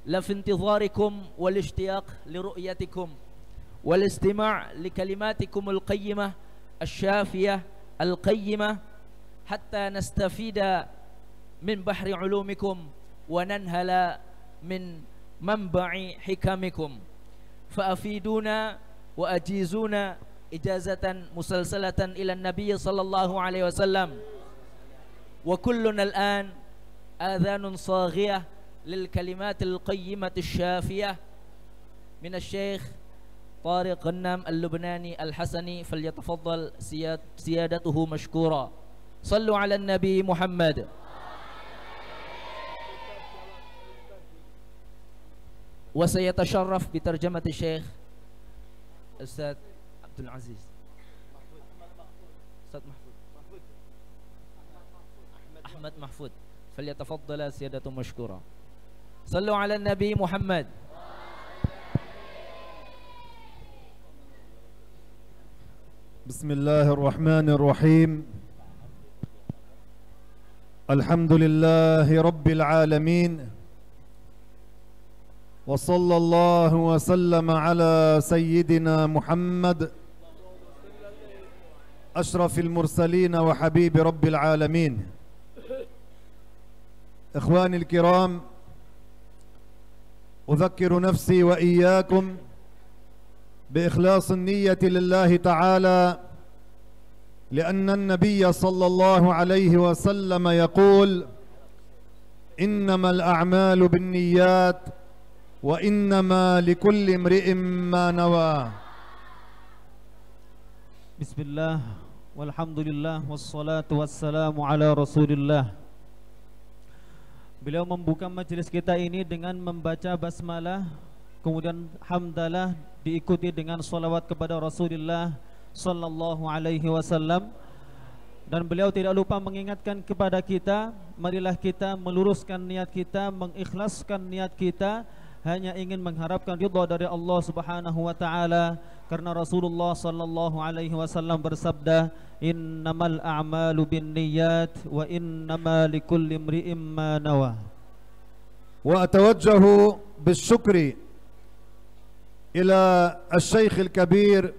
لفي انتظاركم والاشتياق لرؤيتكم والاستماع لكلماتكم القيمة الشافية القيمة حتى نستفيد من بحر علومكم وننهل من منبع حكمكم، فأفيدونا وأجيزونا إجازة مسلسلة إلى النبي صلى الله عليه وسلم. وكلنا الآن آذان صاغية للكلمات القيمة الشافية من الشيخ طارق غنام اللبناني الحسني، فليتفضل سيادته مشكورا. صلوا على النبي محمد. وسيتشرف بترجمة الشيخ أستاذ عبد العزيز أستاذ أحمد محفوظ، فليتفضل سيادته مشكورا. صلوا على النبي محمد. بسم الله الرحمن الرحيم. الحمد لله رب العالمين، وصلى الله وسلم على سيدنا محمد أشرف المرسلين وحبيب رب العالمين. إخواني الكرام، أذكر نفسي وإياكم بإخلاص النية لله تعالى، لأن النبي صلى الله عليه وسلم يقول: إنما الأعمال بالنيات وإنما لكل امرئ ما نوى. بسم الله والحمد لله والصلاة والسلام على رسول الله. Beliau membuka majelis kita ini dengan membaca basmalah, kemudian hamdalah, diikuti dengan salawat kepada Rasulullah sallallahu alaihi wasallam. Dan beliau tidak lupa mengingatkan kepada kita, marilah kita meluruskan niat kita, mengikhlaskan niat kita, hanya ingin mengharapkan ridha dari Allah Subhanahu wa taala, karena Rasulullah sallallahu alaihi wasallam bersabda, innamal a'malu binniyat wa innama likulli imri'in ma nawa. Wa atawajjahu bisyukri ila asy-syaikh al-kabir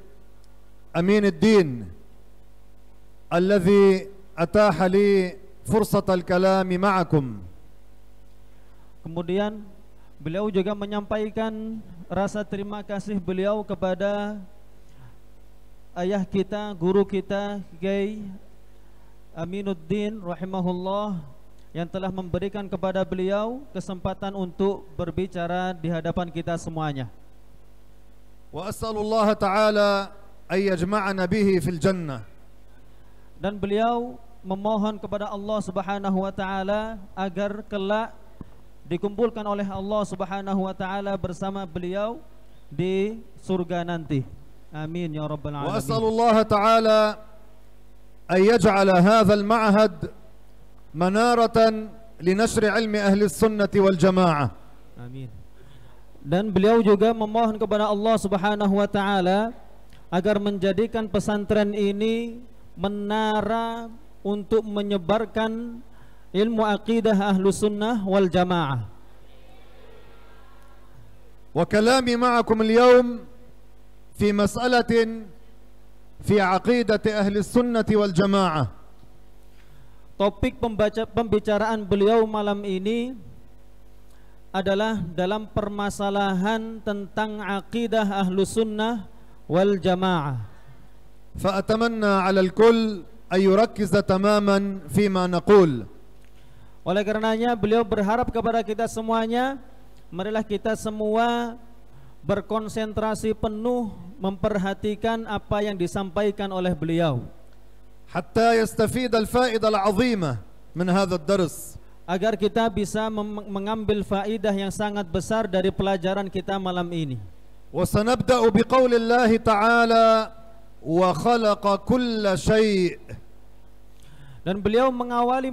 Amin ad-Din alladhi ataha li fursat al-kalam ma'akum. Kemudian beliau juga menyampaikan rasa terima kasih beliau kepada ayah kita, guru kita, Kiai Aminuddin rahimahullah, yang telah memberikan kepada beliau kesempatan untuk berbicara di hadapan kita semuanya. Wa as'alullah ta'ala ay yajma'ana bihi fil jannah. Dan beliau memohon kepada Allah Subhanahu wa taala agar kelak dikumpulkan oleh Allah Subhanahu wa taala bersama beliau di surga nanti. Amin ya rabbal alamin. Wa as'alullah ta'ala ay yaj'ala hadha al-ma'had manaratan li nashri ilmi ahli sunnati wal jamaah. Amin. Dan beliau juga memohon kepada Allah Subhanahu wa taala agar menjadikan pesantren ini menara untuk menyebarkan ilmu aqidah Ahlus Sunnah wal Jamaah. Wa kalami ma'akum al-yawm fi mas'alatin fi aqidati Ahlus Sunnah wal Jamaah. Topik pembicaraan beliau malam ini adalah dalam permasalahan tentang aqidah Ahlus Sunnah wal Jamaah. Fa'atamanna 'ala al-kull ay yurakkiz tamaman fima naqul. Oleh karenanya beliau berharap kepada kita semuanya, marilah kita semua berkonsentrasi penuh memperhatikan apa yang disampaikan oleh beliau, hatta yastafid al-fa'idah al-'azimah min hadha ad-dars, agar kita bisa mengambil faidah yang sangat besar dari pelajaran kita malam ini. Wa sanabda'u biqauli Allah ta'ala wa khalaqa kulla syai'. Dan beliau mengawali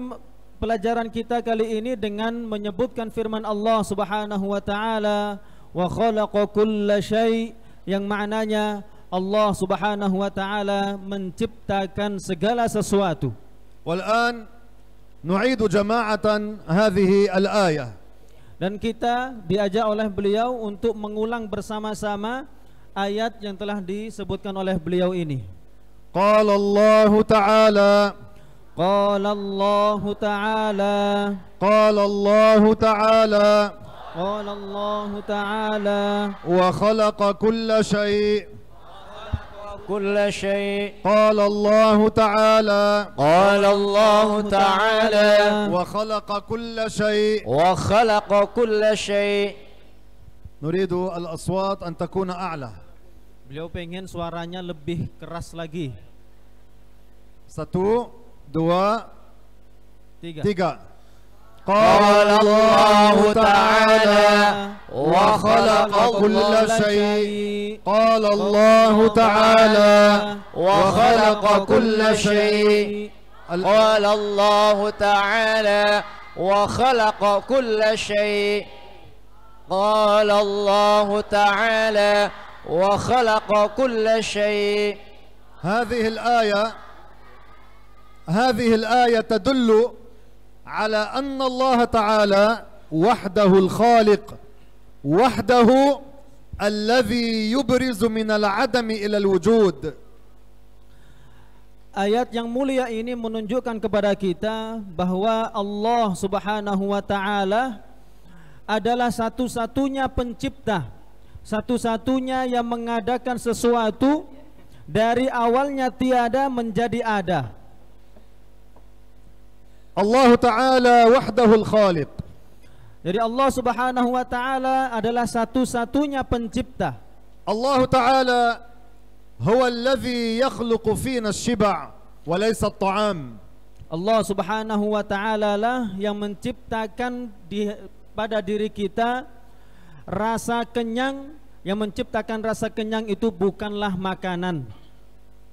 pelajaran kita kali ini dengan menyebutkan firman Allah Subhanahu wa taala, wa khalaqa kulla syai', yang maknanya Allah Subhanahu wa taala menciptakan segala sesuatu. والآن نعيد جماعة هذه الآية. Dan kita diajak oleh beliau untuk mengulang bersama-sama ayat yang telah disebutkan oleh beliau ini. قال الله تعالى قال الله تعالى قال الله تعالى قال الله تعالى وخلق كل شيء كل شيء قال الله تعالى قال الله تعالى وخلق كل شيء وخلق كل شيء. نريد الأصوات أن تكون أعلى. Beliau pengen suaranya lebih keras lagi. 1, 2, 3. قال الله تعالى وخلق كل شيء قال الله تعالى وخلق كل شيء قال الله تعالى وخلق كل شيء قال الله تعالى وخلق كل شيء. هذه الآية تدل على أن الله تعالى وحده الخالق، وحده الذي يبرز من العدم إلى الوجود. Ayat yang mulia ini menunjukkan kepada kita bahwa Allah Subhanahu wa taala adalah satu-satunya pencipta, satu-satunya yang mengadakan sesuatu dari awalnya tiada menjadi ada. Allah Ta'ala wahdahul khaliq. Jadi Allah Subhanahu wa taala adalah satu-satunya pencipta. Allah Ta'ala huwa alladhi yakhluqu fina asy-shiba' wa laysa at-ta'am. Allah Subhanahu wa taala lah yang menciptakan pada diri kita rasa kenyang, yang menciptakan rasa kenyang itu bukanlah makanan.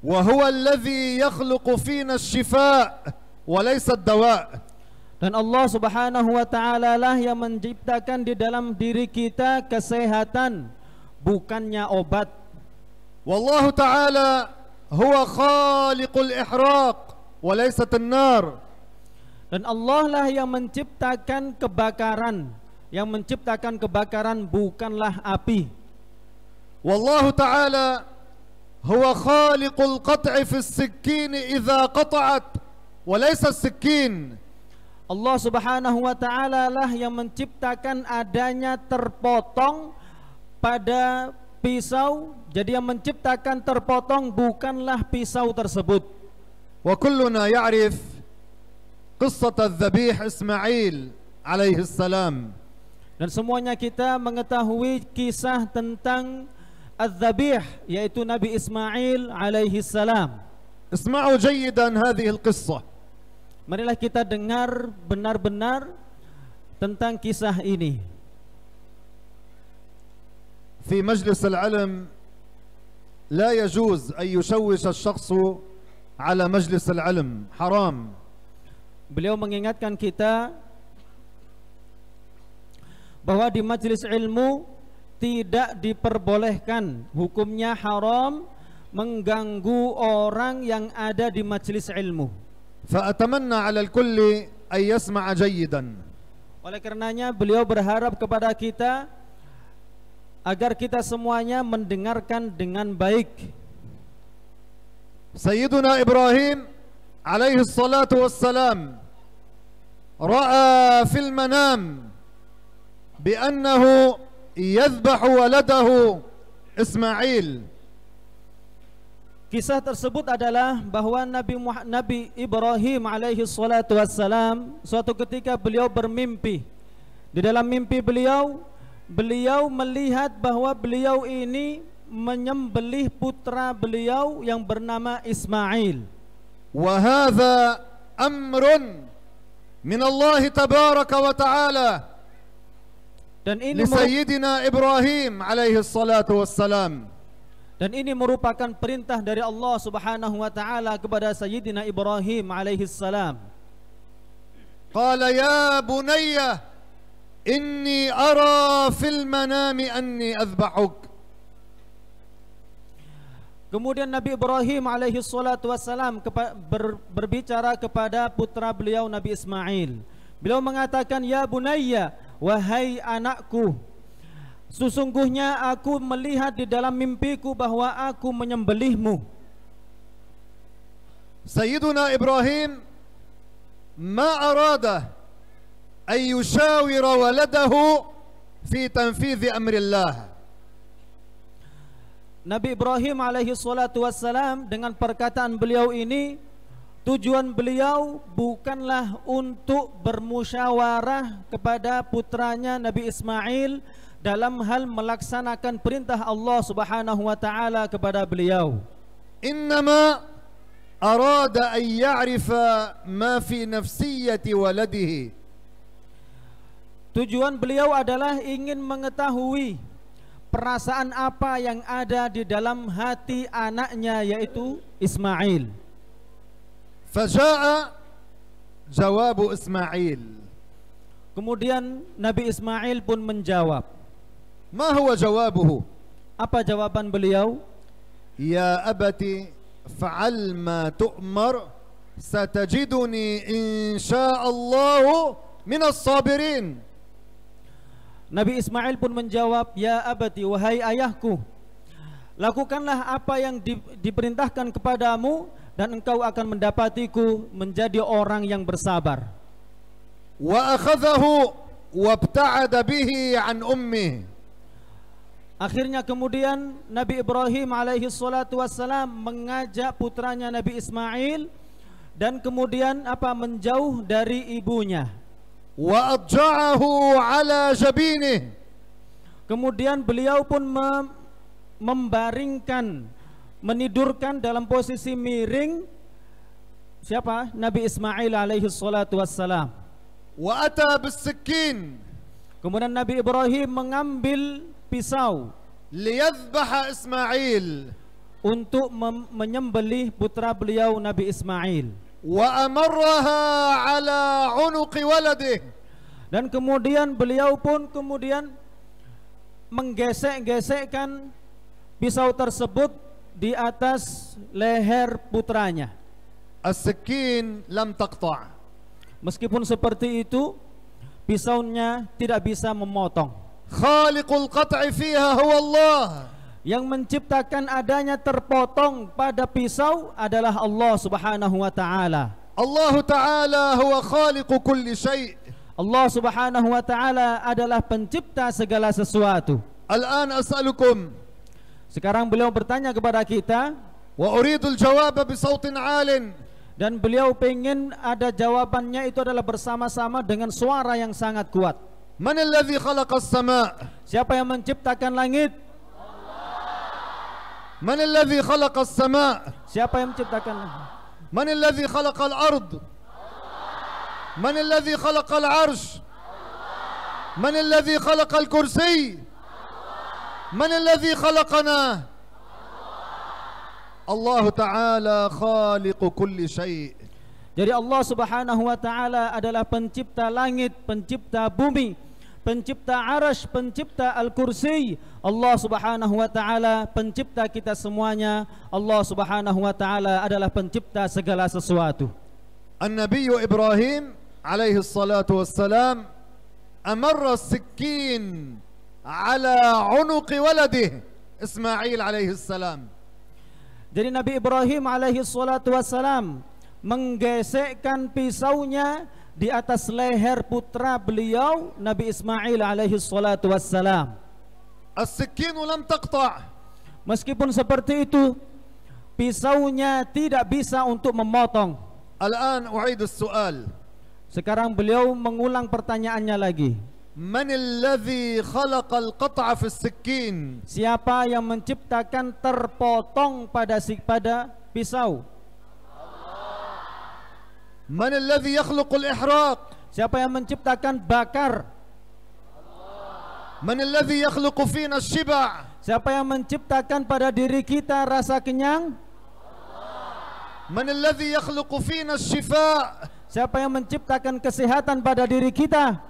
Wa huwa alladhi yakhluqu fina asy-shifa' walaysa ad-dawa'. Dan Allah Subhanahu wa taala lah yang menciptakan di dalam diri kita kesehatan, bukannya obat. Wallahu ta'ala huwa khaliqul ihraq walaysa an-nar. Dan Allah lah yang menciptakan kebakaran, yang menciptakan kebakaran bukanlah api. Wallahu ta'ala huwa khaliqul qat'i fi as-sikkin idza qata'at walaysa as-sikkin. Allah Subhanahu wa taala lah yang menciptakan adanya terpotong pada pisau. Jadi yang menciptakan terpotong bukanlah pisau tersebut. Wa kulluna ya'rif qissat adh-dhabih Ismail alaihi salam. Dan semuanya kita mengetahui kisah tentang adh-dhabih, yaitu Nabi Ismail alaihi salam. Isma'u jayyidan hadhihi al-qissah. Marilah kita dengar benar-benar tentang kisah ini. في مجلس العلم لا يجوز أن يشوش الشخص على مجلس العلم، حرام. Beliau mengingatkan kita bahwa di majelis ilmu tidak diperbolehkan, hukumnya haram mengganggu orang yang ada di majelis ilmu. فأتمنى على الكل أن يسمع جيدا. Oleh karenanya beliau berharap kepada kita agar kita semuanya mendengarkan dengan baik. Sayyiduna Ibrahim alaihi salatu wassalam ra'a fil manam bi'annahu yadhbahu waladahu Ismail. Kisah tersebut adalah bahwa Nabi Ibrahim alaihi salatu wassalam suatu ketika beliau bermimpi. Di dalam mimpi beliau melihat bahwa beliau ini menyembelih putra beliau yang bernama Ismail. Wa hadza amrun min Allah tabaraka wa ta'ala dan ini li sayyidina Ibrahim alaihi salatu wassalam. Dan ini merupakan perintah dari Allah Subhanahu wa taala kepada Sayyidina Ibrahim alaihi salam. Qala ya bunayya inni ara fil manami anni adhbahuk. Kemudian Nabi Ibrahim alaihi salatu wassalam berbicara kepada putra beliau Nabi Ismail. Beliau mengatakan, ya bunayya, wahai anakku, sesungguhnya aku melihat di dalam mimpiku bahwa aku menyembelihmu. Sayyiduna Ibrahim ma arada an yushawira waladahu fi tanfidhi amrillah. Nabi Ibrahim alaihi salatu wassalam dengan perkataan beliau ini, tujuan beliau bukanlah untuk bermusyawarah kepada putranya Nabi Ismail dalam hal melaksanakan perintah Allah Subhanahu wa taala kepada beliau. Innama arada an ya'rifa ma fi nafsiyati waladihi. Tujuan beliau adalah ingin mengetahui perasaan apa yang ada di dalam hati anaknya, yaitu Ismail. Faja'a jawabu Ismail. Kemudian Nabi Ismail pun menjawab. Ma huwa jawabuhu? Apa jawaban beliau? Ya abati fa'al ma tu'mar satajiduni insya'allahu minas sabirin. Nabi Ismail pun menjawab, ya abati, wahai ayahku, lakukanlah apa yang diperintahkan kepadamu dan engkau akan mendapatiku menjadi orang yang bersabar. Wa akhadhahu wabta'ada bihi an ummi. Akhirnya kemudian Nabi Ibrahim alaihi salatu wassalam mengajak putranya Nabi Ismail dan kemudian menjauh dari ibunya. Wa adja'ahu ala jabinih. Kemudian beliau pun membaringkan, menidurkan dalam posisi miring siapa? Nabi Ismail alaihi salatu wassalam. Wa ata bis-sikkin. Kemudian Nabi Ibrahim mengambil pisau liyadhbaha Ismail, untuk menyembelih putra beliau Nabi Ismail. Wa amarraha ala unuqi waladih. Dan kemudian beliau pun menggesek-gesekkan pisau tersebut di atas leher putranya. As-sikkin lam taqta'. Meskipun seperti itu, pisaunya tidak bisa memotong. Khaliqul qat'i fiha huwa Allah. Yang menciptakan adanya terpotong pada pisau adalah Allah Subhanahu wa taala. Allah taala huwa khaliqu kulli syai'. Allah Subhanahu wa taala adalah pencipta segala sesuatu. Al-an as'alukum. Sekarang beliau bertanya kepada kita, wa uridu al-jawab bi sautin 'alin. Dan beliau ingin ada jawabannya itu adalah bersama-sama dengan suara yang sangat kuat. Man alladhi khalaqa as-sama'? Siapa yang menciptakan langit? Man alladhi khalaqa as-sama'? Siapa yang menciptakan? Man alladhi khalaqa al-ard? Man alladhi khalaqa al-'arsh? Man alladhi khalaqa al-kursi? Man alladhi khalaqana? Allah Ta'ala khaliqu kulli syai'. Jadi Allah Subhanahu wa taala adalah pencipta langit, pencipta bumi, pencipta arasy, pencipta al-kursi. Allah Subhanahu wa taala pencipta kita semuanya. Allah Subhanahu wa taala adalah pencipta segala sesuatu. An-Nabi Ibrahim alaihi salatu wassalam amarra as-sikkin ala unuqi waladih Ismail alaihi salam. Jadi Nabi Ibrahim alaihi salatu wassalam menggesekkan pisaunya di atas leher putra beliau Nabi Ismail alaihi salatu wassalam. As-sikkin lam taqta'. Meskipun seperti itu, pisaunya tidak bisa untuk memotong. Al-an u'idu as-su'al. Sekarang beliau mengulang pertanyaannya lagi. Man alladhi khalaqa al-qat'a fi as-sikkin? Siapa yang menciptakan terpotong pada pisau? Man alladhi yakhluqu al-ihraq? Siapa yang menciptakan bakar? Man alladhi yakhluqu fina ash-shiba'? Siapa yang menciptakan pada diri kita rasa kenyang? Man alladhi yakhluqu fina ash-shifa'? Siapa yang menciptakan kesehatan pada diri kita?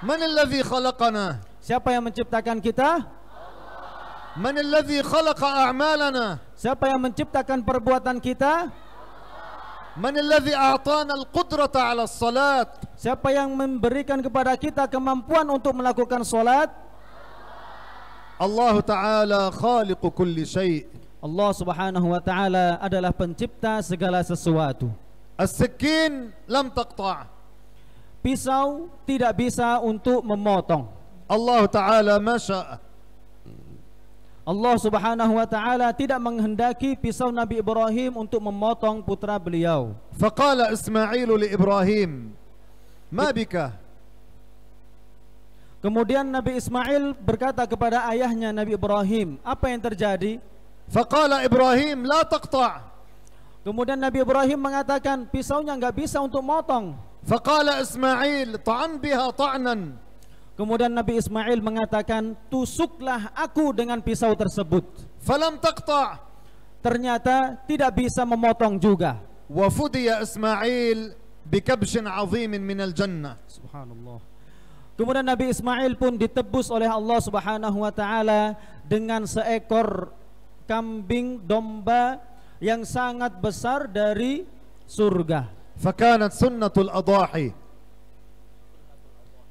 Man alladhi khalaqana? Siapa yang menciptakan kita? من الذي خلق أعمالنا؟ Siapa yang menciptakan perbuatan kita? من الذي أعطانا القدرة على الصلاة؟ Siapa yang memberikan kepada kita kemampuan untuk melakukan solat? الله تعالى خالق كل شيء. Allah Subhanahu wa taala adalah pencipta segala sesuatu. السكين لم تقطع. Pisau tidak bisa untuk memotong. الله تعالى ما شاء. Allah Subhanahu wa taala tidak menghendaki pisau Nabi Ibrahim untuk memotong putra beliau. فقال إسماعيل لإبراهيم ما بك؟ Kemudian Nabi Ismail berkata kepada ayahnya Nabi Ibrahim, apa yang terjadi? فقال إبراهيم لا تقطع. Kemudian Nabi Ibrahim mengatakan, pisaunya enggak bisa untuk motong. فقال إسماعيل طعن بها طعنا. Kemudian Nabi Ismail mengatakan, tusuklah aku dengan pisau tersebut. فلم تقطع. Ternyata tidak bisa memotong juga. وفدي إسماعيل بكبش عظيم من الجنة. Subhanallah. Kemudian Nabi Ismail pun ditebus oleh Allah Subhanahu wa taala dengan seekor kambing domba yang sangat besar dari surga. فكانت سنة الأضاحي.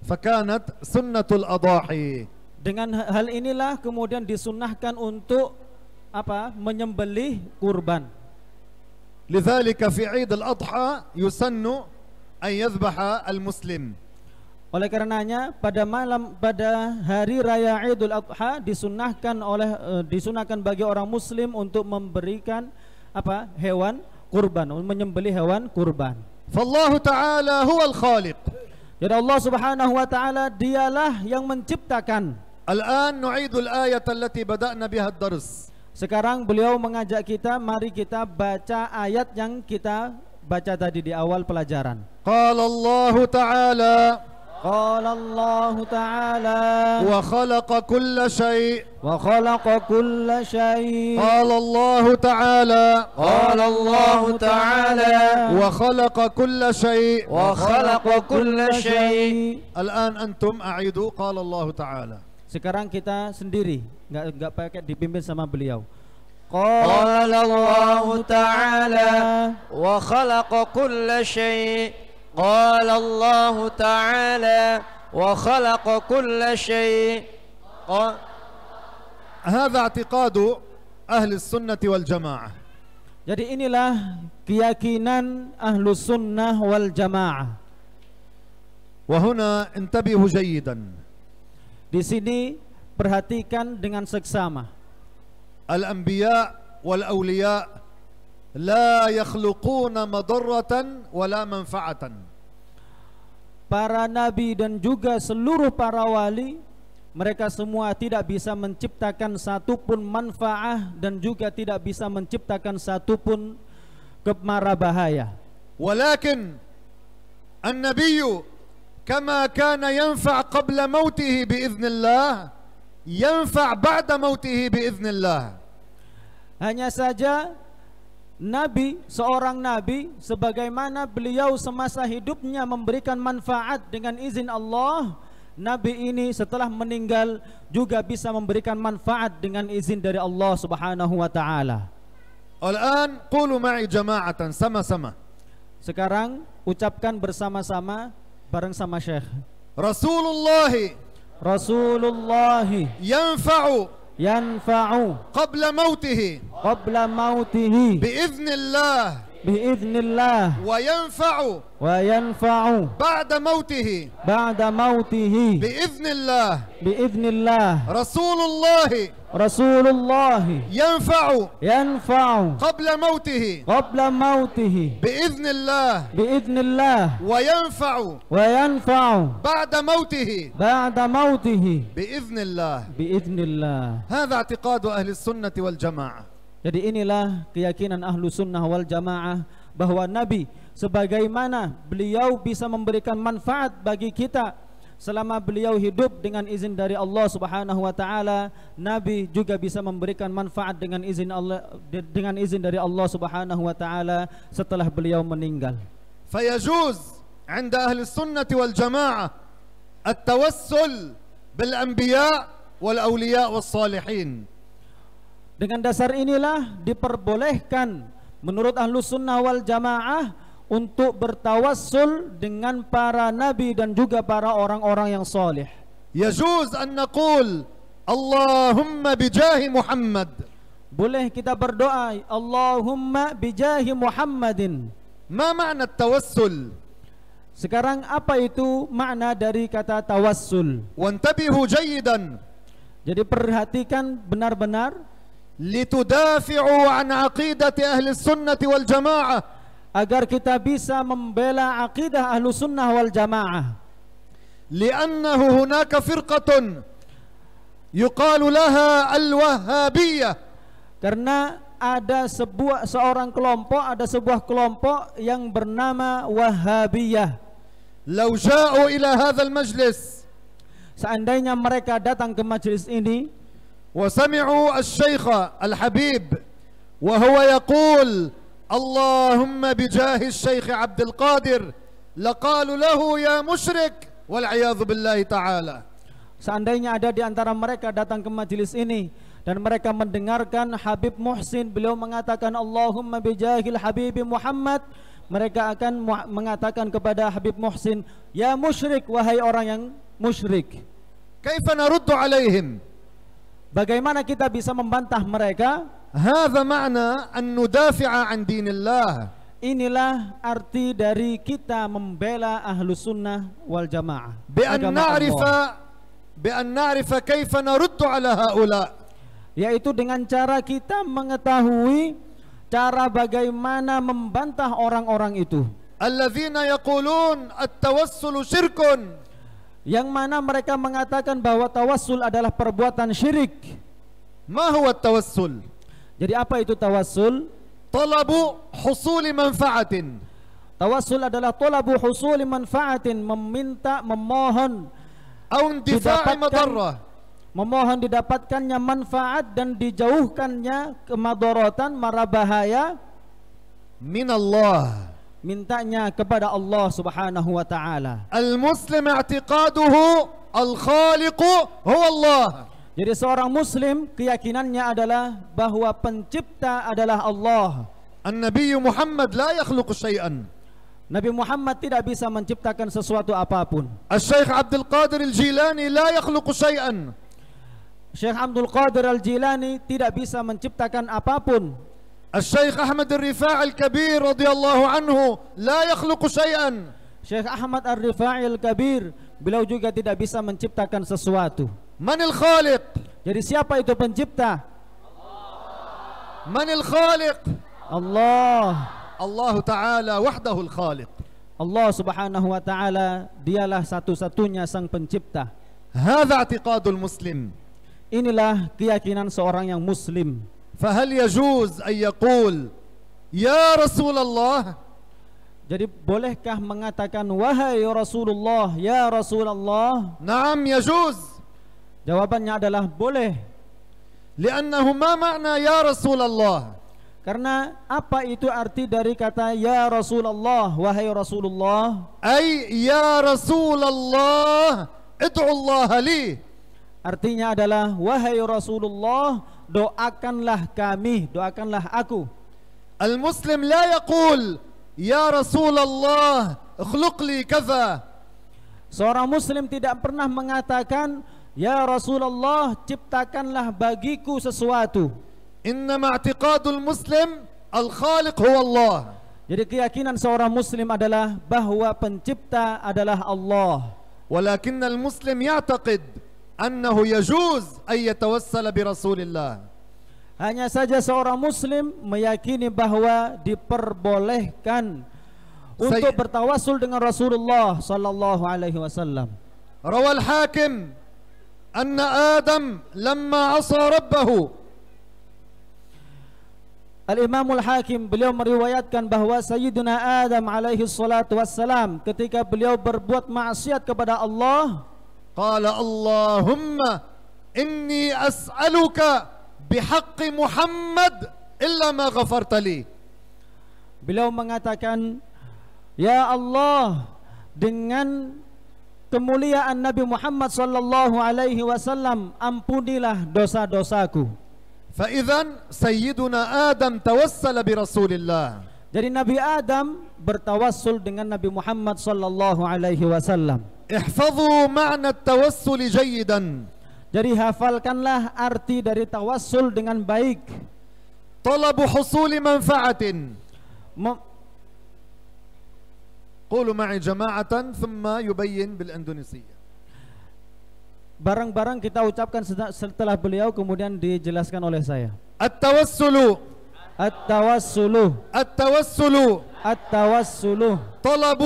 فكانت سنة الأضاحي. Dengan hal inilah kemudian disunnahkan untuk menyembelih kurban. لذلك في عيد الأضحى يسن أن يذبح المسلم. Oleh karenanya pada hari raya Idul Adha disunahkan bagi orang muslim untuk memberikan hewan kurban, menyembelih hewan kurban. فالله تعالى هو الخالق. Jadi Allah Subhanahu wa taala dialah yang menciptakan. الآن نعيد الآية التي بدأنا بها الدرس. Sekarang beliau mengajak kita, mari kita baca ayat yang kita baca tadi di awal pelajaran. قال الله تعالى قال الله تعالى وخلق كل شيء. وخلق كل شيء. قال الله تعالى قال الله تعالى وخلق كل شيء. وخلق كل شيء. الآن أنتم أعيدوا قال الله تعالى. Sekarang kita sendiri, enggak pakai dipimpin sama beliau. قال الله تعالى وخلق كل شيء. قال الله تعالى وخلق كل شيء. هذا اعتقاد أهل السنة والجماعة. Jadi inilah keyakinan Ahlus Sunnah wal Jamaah. وهنا انتبهوا جيدا. Di sini perhatikan dengan seksama. الأنبياء والأولياء لا يخلقون مضرة ولا منفعة. Para nabi dan juga seluruh para wali, mereka semua tidak bisa menciptakan satupun manfaat dan juga tidak bisa menciptakan satupun kemara bahaya. ولكن النبي كما كان ينفع قبل موته بإذن الله ينفع بعد موته بإذن الله. Hanya saja seorang nabi sebagaimana beliau semasa hidupnya memberikan manfaat dengan izin Allah, nabi ini setelah meninggal juga bisa memberikan manfaat dengan izin dari Allah Subhanahu wa taala. الآن قولوا معي جماعة sama-sama. Sekarang ucapkan bersama-sama bareng sama Syekh. Rasulullah yanfa'u qabla mautihi biiznillah wa yanfa'u ba'da mautihi biiznillah. Rasulullah yanfa'u qabla mautihi biiznillah wa yanfa'u ba'da mautihi biiznillah. هذا اعتقاد أهل السنة والجماعة. Jadi inilah keyakinan Ahlu Sunnah wal Jamaah, bahwa Nabi sebagaimana beliau bisa memberikan manfaat bagi kita selama beliau hidup dengan izin dari Allah Subhanahu wa taala, Nabi juga bisa memberikan manfaat dengan izin dari Allah Subhanahu wa taala setelah beliau meninggal. فيجوز عند أهل السنة والجماعة التوسل بالأنبياء والأولياء والصالحين. Dengan dasar inilah diperbolehkan menurut Ahlus Sunnah wal Jamaah untuk bertawassul dengan para nabi dan juga para orang-orang yang saleh. يجوز أن نقول اللهم بجاه محمد. Boleh kita berdoa Allahumma bijahi Muhammadin. ما معنى التوسل؟ Sekarang apa itu makna dari kata tawassul? وانتبهوا جيدا. Jadi perhatikan benar-benar. لتدافعوا عن عقيدة أهل السنة والجماعة. Agar kita bisa membela akidah ahlu sunnah wal jamaah. لأنه هناك فرقة يقال لها الوهابية. Karena ada seorang kelompok, ada sebuah kelompok yang bernama Wahabiyah. لو جاءوا إلى هذا المجلس Seandainya mereka datang ke majelis ini وسمعوا الشيخ الحبيب وهو يقول اللهم بجاه الشيخ عبد القادر لقالوا له يا مشرك والعياذ بالله تعالى. Seandainya ada di antara mereka datang ke majelis ini dan mereka mendengarkan Habib Muhsin, beliau mengatakan Allahumma bijahil Habibi Muhammad, mereka akan mengatakan kepada Habib Muhsin, ya musyrik, wahai orang yang musyrik. Kaifa naruddu alaihim? Bagaimana kita bisa membantah mereka? Hadza ma'na an nudafi'a an dinillah. Inilah arti dari kita membela Ahlus Sunnah wal Jamaah. Bi an na'rifa kaifa naruddu ala haula. Yaitu dengan cara kita mengetahui cara bagaimana membantah orang-orang itu. Alladzina yaqulun at-tawassul syirkun. Yang mana mereka mengatakan bahwa tawassul adalah perbuatan syirik. Ma huwa at-tawassul? Jadi apa itu tawassul? Talabu husuli manfa'atin. Tawassul adalah talabu husuli manfa'atin, meminta, memohon memohon didapatkannya manfaat dan dijauhkannya kemadharatan, mara bahaya min Allah. Mintanya kepada Allah Subhanahu wa taala. Al-muslim i'tiqaduhu al-khaliqu huwa Allah. Jadi seorang muslim keyakinannya adalah bahwa pencipta adalah Allah. An-Nabi Muhammad la yakhluqu syai'an. Nabi Muhammad tidak bisa menciptakan sesuatu apapun. Al-Syekh Abdul Qadir Al-Jilani la yakhluqu syai'an. Syekh Abdul Qadir Al-Jilani tidak bisa menciptakan apapun. Al-Syekh Ahmad Al-Rifa'i Al-Kabir radhiyallahu anhu la yakhluqu syai'an. Syekh Ahmad Al-Rifa'i Al-Kabir, beliau juga tidak bisa menciptakan sesuatu. Manil Khaliq? Jadi siapa itu pencipta? Allah. Manil Khaliq? Allah. Allah Ta'ala wahdahul Khaliq. Allah Subhanahu wa Ta'ala, dialah satu-satunya sang pencipta. Hadza i'tiqadul muslim. Inilah keyakinan seorang yang muslim. Fahal yajuz an yaqul ya Rasulullah? Jadi bolehkah mengatakan wahai Rasulullah, ya Rasulullah? Naam yajuz. Jawabannya adalah boleh. Li'annahu ma ma'na ya Rasulullah? Karena apa itu arti dari kata ya Rasulullah, wahai Rasulullah? Ay ya Rasulullah, id'u Allah li. Artinya adalah wahai Rasulullah, doakanlah kami, doakanlah aku. Al-muslim la yaqul ya Rasulullah ikhluq li kadza. Seorang muslim tidak pernah mengatakan ya Rasulullah, ciptakanlah bagiku sesuatu. Innama i'tiqadul muslim al-khaliq huwa Allah. Jadi keyakinan seorang muslim adalah bahwa pencipta adalah Allah. Walakin al-muslim ya'taqid annahu yajuz ay yatawassala bi Rasulillah. Hanya saja seorang muslim meyakini bahwa diperbolehkan untuk bertawassul dengan Rasulullah sallallahu alaihi wasallam. Rawal Hakim anna Adam lamma 'asa rabbahu. Al-Imamul Hakim, beliau meriwayatkan bahwa Sayyidina Adam alaihi salatu wassalam ketika beliau berbuat maksiat kepada Allah, qala Allahumma inni as'aluka bihaqqi Muhammad illa ma ghafarta li. Beliau mengatakan, ya Allah, dengan kemuliaan Nabi Muhammad sallallahu alaihi wasallam, ampunilah dosa-dosaku. فإذن سيدنا آدم توسل برسول الله. Jadi Nabi Adam bertawassul dengan Nabi Muhammad sallallahu alaihi wasallam. احفظوا معنى التوسل جيدا. Jadi hafalkanlah arti dari tawassul dengan baik. طلب حصول منفعة. قولوا معي جماعة ثم يبين بالإندونيسية. Barang-barang kita ucapkan setelah beliau kemudian dijelaskan oleh saya. التوسل. At-tawassulu. التوسل. At-tawassulu. طلب.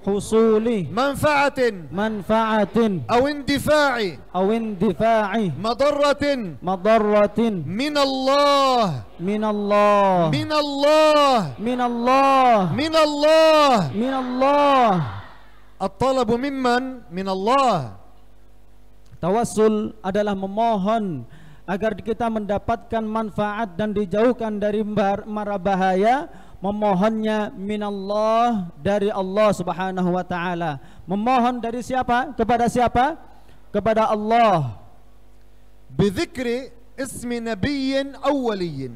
Husuli. منفعة. Manfaatin. أو اندفاع. Indifa'i. مضرة. من الله. Min Allah. الطلب ممن؟ من الله. Tawassul adalah memohon agar kita mendapatkan manfaat dan dijauhkan dari mara bahaya. Memohonnya minallah, dari Allah subhanahu wa ta'ala. Memohon dari siapa? Kepada siapa? Kepada Allah. بذكر اسم نبي أو ولي.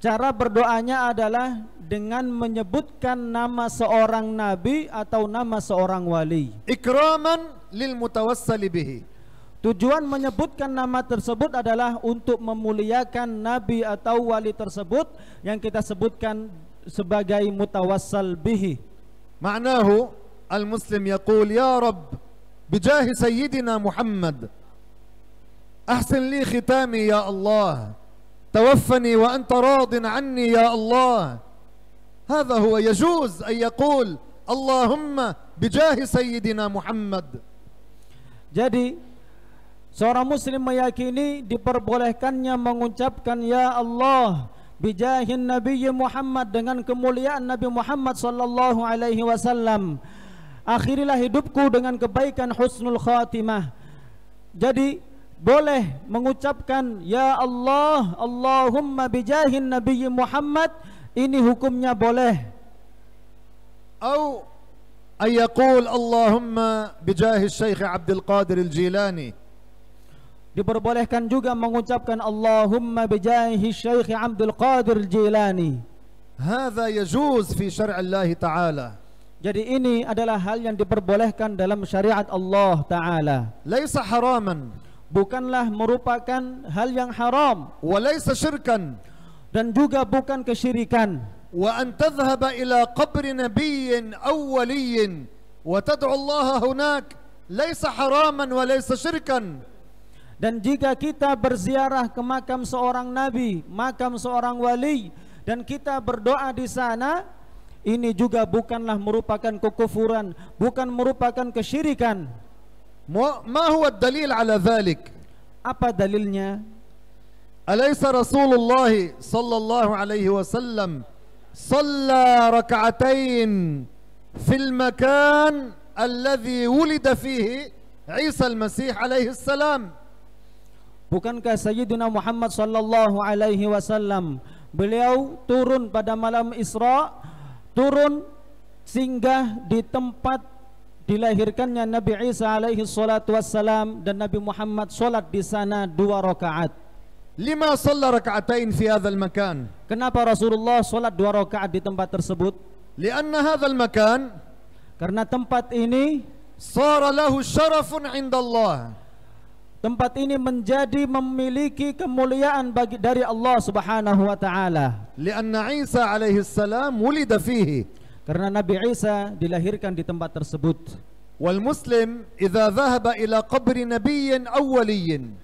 Cara berdoanya adalah dengan menyebutkan nama seorang nabi atau nama seorang wali. إكراما للمتوسل به. Tujuan menyebutkan nama tersebut adalah untuk memuliakan nabi atau wali tersebut yang kita sebutkan sebagai mutawassal bihi. معناه المسلم يقول يا رب بجاه سيدنا محمد أحسن لي ختامي يا الله، توفني وأنت راض عني يا الله. هذا هو يجوز أن يقول اللهم بجاه سيدنا محمد. Jadi seorang muslim meyakini diperbolehkannya mengucapkan ya Allah bijahin Nabi Muhammad, dengan kemuliaan Nabi Muhammad sallallahu alaihi wasallam. Akhirilah hidupku dengan kebaikan, husnul khatimah. Jadi boleh mengucapkan ya Allah, Allahumma bijahin Nabi Muhammad, ini hukumnya boleh. أو أن يقول اللهم بجاه الشيخ عبد القادر الجيلاني. Diperbolehkan juga mengucapkan Allahumma bijahi Syekh Abdul Qadir Jilani. هذا يجوز في شرع الله تعالى. Jadi ini adalah hal yang diperbolehkan dalam syariat Allah Ta'ala. ليس حراما. Bukanlah merupakan hal yang haram. وليس شركا. Dan juga bukan kesyirikan. وأن تذهب إلى قبر نبي أو ولي وتدعو الله هناك ليس حراما وليس شركا. Dan jika kita berziarah ke makam seorang nabi, makam seorang wali, dan kita berdoa di sana, ini juga bukanlah merupakan kekufuran, bukan merupakan kesyirikan. ما هو الدليل على ذلك؟ Apa dalilnya? أليس رسول الله صلى الله عليه وسلم صلى ركعتين في المكان الذي ولد فيه عيسى المسيح عليه السلام؟ Bukankah Sayyidina Muhammad sallallahu alaihi wasallam beliau turun pada malam Isra, turun singgah di tempat dilahirkannya Nabi Isa alaihi salatu wassalam, dan Nabi Muhammad salat di sana 2 rakaat. Lima shalla rak'atain fi hadzal makan? Kenapa Rasulullah salat 2 rakaat di tempat tersebut? Lianna hadzal makan, karena tempat ini sara lahu syarafun 'inda Allah. Tempat ini menjadi memiliki kemuliaan dari Allah Subhanahu wa taala. Lianna Isa alaihi salam wulida fihi. Karena Nabi Isa dilahirkan di tempat tersebut. Wal muslim idza dhahaba ila qabri nabiyyin aw waliyyin.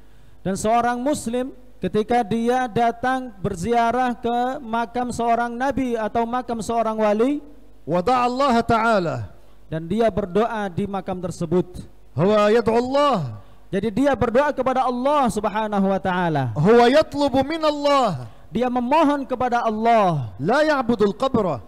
Dan seorang muslim ketika dia datang berziarah ke makam seorang nabi atau makam seorang wali, wada'a Allah taala, dan dia berdoa di makam tersebut. Huwa yad'u Allah. Jadi dia berdoa kepada Allah Subhanahu wa taala. Huwa yatlubu min Allah. Dia memohon kepada Allah. La ya'budul qabra.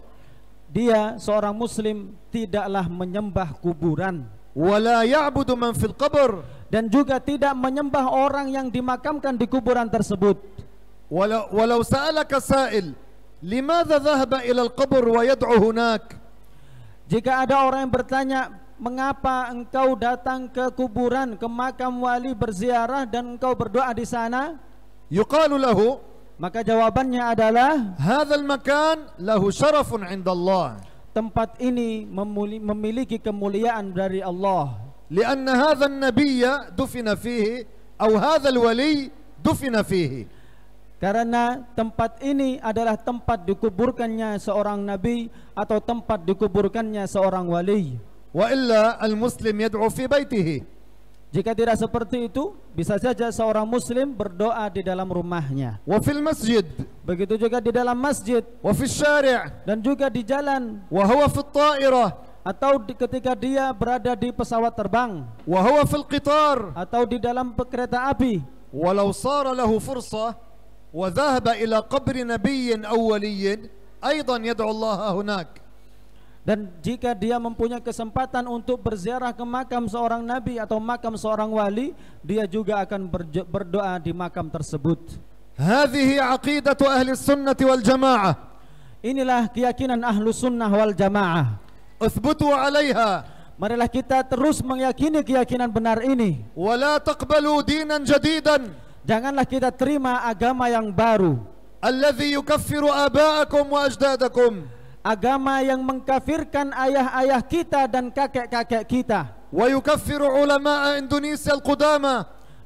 Dia seorang muslim tidaklah menyembah kuburan. Wala ya'budu man fil qabr. Dan juga tidak menyembah orang yang dimakamkan di kuburan tersebut. Walau sa'alaka sa'il, limadha dhahaba ila al-qabr wa yad'u hunak? Jika ada orang yang bertanya, mengapa engkau datang ke kuburan, ke makam wali berziarah dan engkau berdoa di sana? يقال له Maka jawabannya adalah هذا المكان له شرف عند الله tempat ini memiliki kemuliaan dari Allah. لأن هذا النبي دفن فيه أو هذا الولي دفن فيه. Karena tempat ini adalah tempat dikuburkannya seorang nabi atau tempat dikuburkannya seorang wali. وإلا المسلم يدعو في بيته. Jika tidak seperti itu, bisa saja seorang muslim berdoa di dalam rumahnya. وفي المسجد. Begitu juga di dalam masjid. وفي الشارع. Dan juga di jalan. وهو في الطائرة. Atau ketika dia berada di pesawat terbang. وهو في القطار. Atau di dalam kereta api. ولو صار له فرصة وذهب إلى قبر نبي أو ولي أيضا يدعو الله هناك. Dan jika dia mempunyai kesempatan untuk berziarah ke makam seorang nabi atau makam seorang wali, dia juga akan berdoa di makam tersebut. هذه عقيدة أهل السنة والجماعة. Inilah keyakinan ahlu sunnah wal jamaah. اثبتوا عليها. Marilah kita terus meyakini keyakinan benar ini. ولا تقبلوا دينا جديدا. Janganlah kita terima agama yang baru. الذي يكفر آباءكم وأجدادكم. Agama yang mengkafirkan ayah-ayah kita dan kakek-kakek kita. ويكفر علماء إندونيسيا القدامى.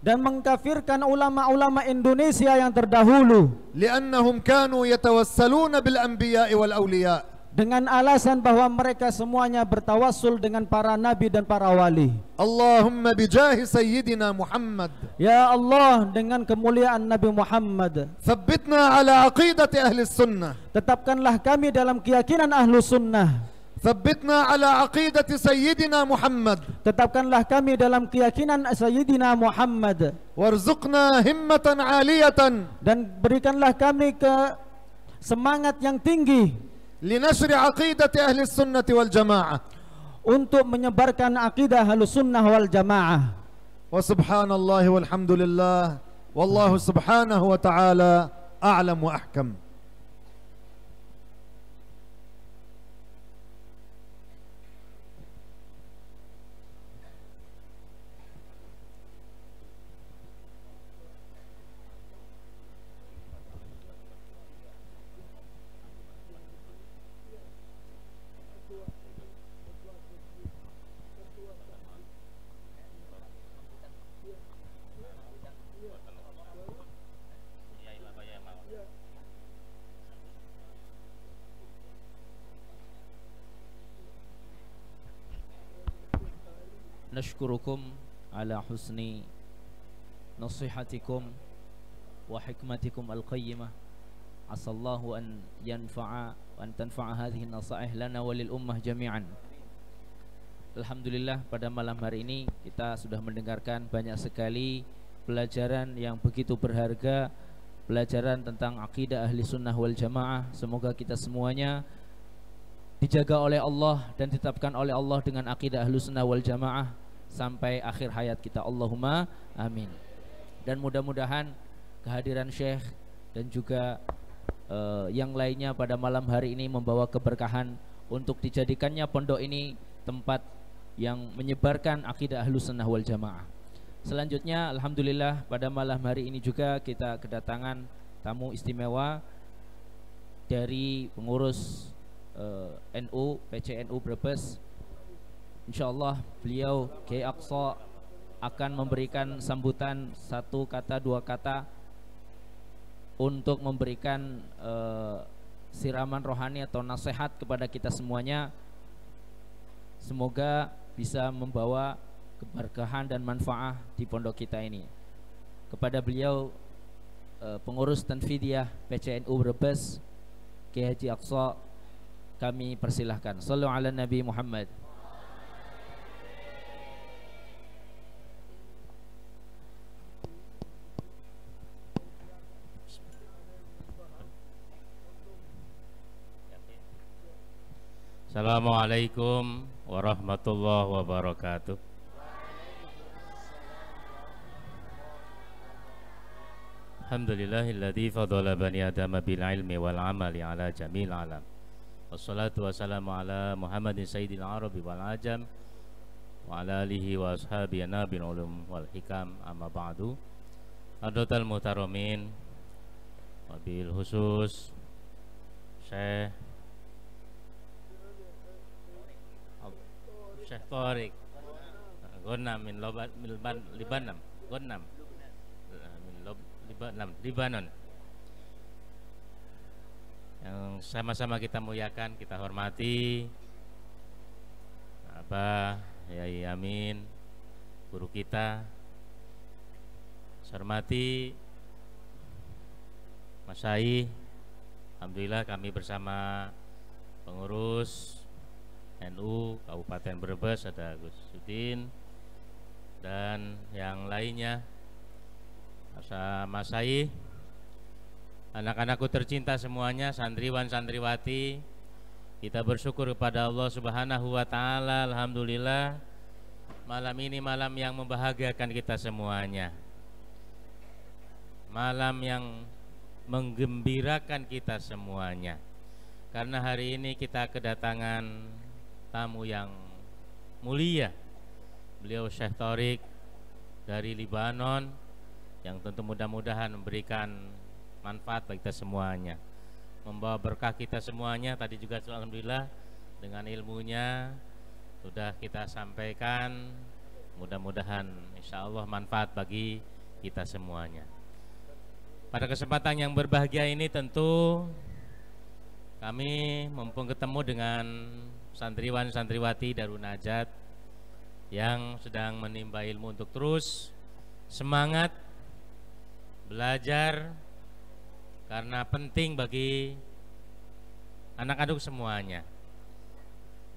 Dan mengkafirkan ulama-ulama Indonesia yang terdahulu. لأنهم كانوا يتوسلون بالأنبياء والأولياء. Dengan alasan bahwa mereka semuanya bertawassul dengan para nabi dan para wali. Allahumma bijah sayyidina Muhammad. Ya Allah, dengan kemuliaan Nabi Muhammad, thabbitna ala aqidati ahli sunnah. Tetapkanlah kami dalam keyakinan ahlu sunnah. Thabbitna ala aqidati sayyidina Muhammad. Tetapkanlah kami dalam keyakinan Sayyidina Muhammad. Warzuqna himmatan aliyatan. Dan berikanlah kami ke semangat yang tinggi. Linashri aqidati ahli sunnati wal jamaah. Untuk menyebarkan akidah Ahlus Sunnah wal Jamaah. Wa subhanallah walhamdulillah. Wallahu subhanahu wa ta'ala a'lam wa ahkam. Nashkurukum ala husni nasihatikum wa hikmatikum al-qayyimah. Asallahu an yanfa'a wa an tanfa'a hadhihi nasaih lana wa lil ummah jami'an. Alhamdulillah, pada malam hari ini kita sudah mendengarkan banyak sekali pelajaran yang begitu berharga, pelajaran tentang akidah ahli sunnah wal jamaah. Semoga kita semuanya dijaga oleh Allah dan ditetapkan oleh Allah dengan akidah ahli sunnah wal jamaah sampai akhir hayat kita. Allahumma amin. Dan mudah-mudahan kehadiran Syekh dan juga yang lainnya pada malam hari ini membawa keberkahan untuk dijadikannya pondok ini tempat yang menyebarkan akidah Ahlus Sunnah wal Jamaah. Selanjutnya, alhamdulillah, pada malam hari ini juga kita kedatangan tamu istimewa dari pengurus NU PCNU Brebes. Insyaallah beliau Kiai Aqsa akan memberikan sambutan 1 kata 2 kata untuk memberikan siraman rohani atau nasihat kepada kita semuanya. Semoga bisa membawa keberkahan dan manfaat di pondok kita ini. Kepada beliau pengurus Tanfidiyah PCNU Brebes Kiai Haji Aqsa, kami persilahkan. Shallu ala Nabi Muhammad. Assalamualaikum warahmatullahi wabarakatuh. Alhamdulillahilladzi fadala bani adama bil ilmi wal amali ala jamil alam. Wassalatu wassalamu ala Muhammadin sayyidil arabi wal ajam wa ala alihi wa ashabihi nabil ulum wal hikam, amma ba'du. Hadratal muhtaramin, wabil khusus Syekh Tariq Gonnam min Libanon, Gonnam min Libanon, yang sama-sama kita muliakan, kita hormati Abah Yai Amin, guru kita. Saya hormati Mas Syai. Alhamdulillah kami bersama pengurus NU Kabupaten Brebes, ada Gus Sudin dan yang lainnya, Mas Syai, anak-anakku tercinta semuanya, santriwan santriwati. Kita bersyukur kepada Allah Subhanahu wa Ta'ala. Alhamdulillah, malam ini malam yang membahagiakan kita semuanya, malam yang menggembirakan kita semuanya, karena hari ini kita kedatangan tamu yang mulia. Beliau Syekh Tariq dari Libanon, yang tentu mudah-mudahan memberikan manfaat bagi kita semuanya, membawa berkah kita semuanya. Tadi juga alhamdulillah dengan ilmunya sudah kita sampaikan, mudah-mudahan insya Allah manfaat bagi kita semuanya. Pada kesempatan yang berbahagia ini tentu kami mumpung ketemu dengan santriwan santriwati Darun Najat yang sedang menimba ilmu untuk terus semangat belajar, karena penting bagi anak-anak semuanya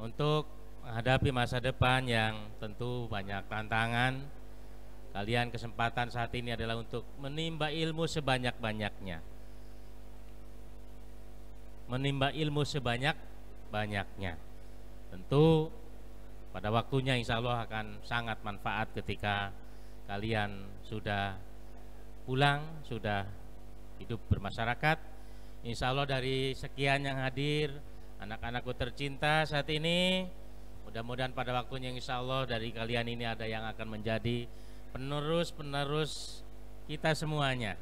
untuk menghadapi masa depan yang tentu banyak tantangan. Kalian kesempatan saat ini adalah untuk menimba ilmu sebanyak-banyaknya, menimba ilmu sebanyak-banyaknya. Tentu pada waktunya insya Allah akan sangat manfaat ketika kalian sudah pulang, sudah hidup bermasyarakat. Insya Allah dari sekian yang hadir, anak-anakku tercinta saat ini, mudah-mudahan pada waktunya insya Allah dari kalian ini ada yang akan menjadi penerus-penerus kita semuanya,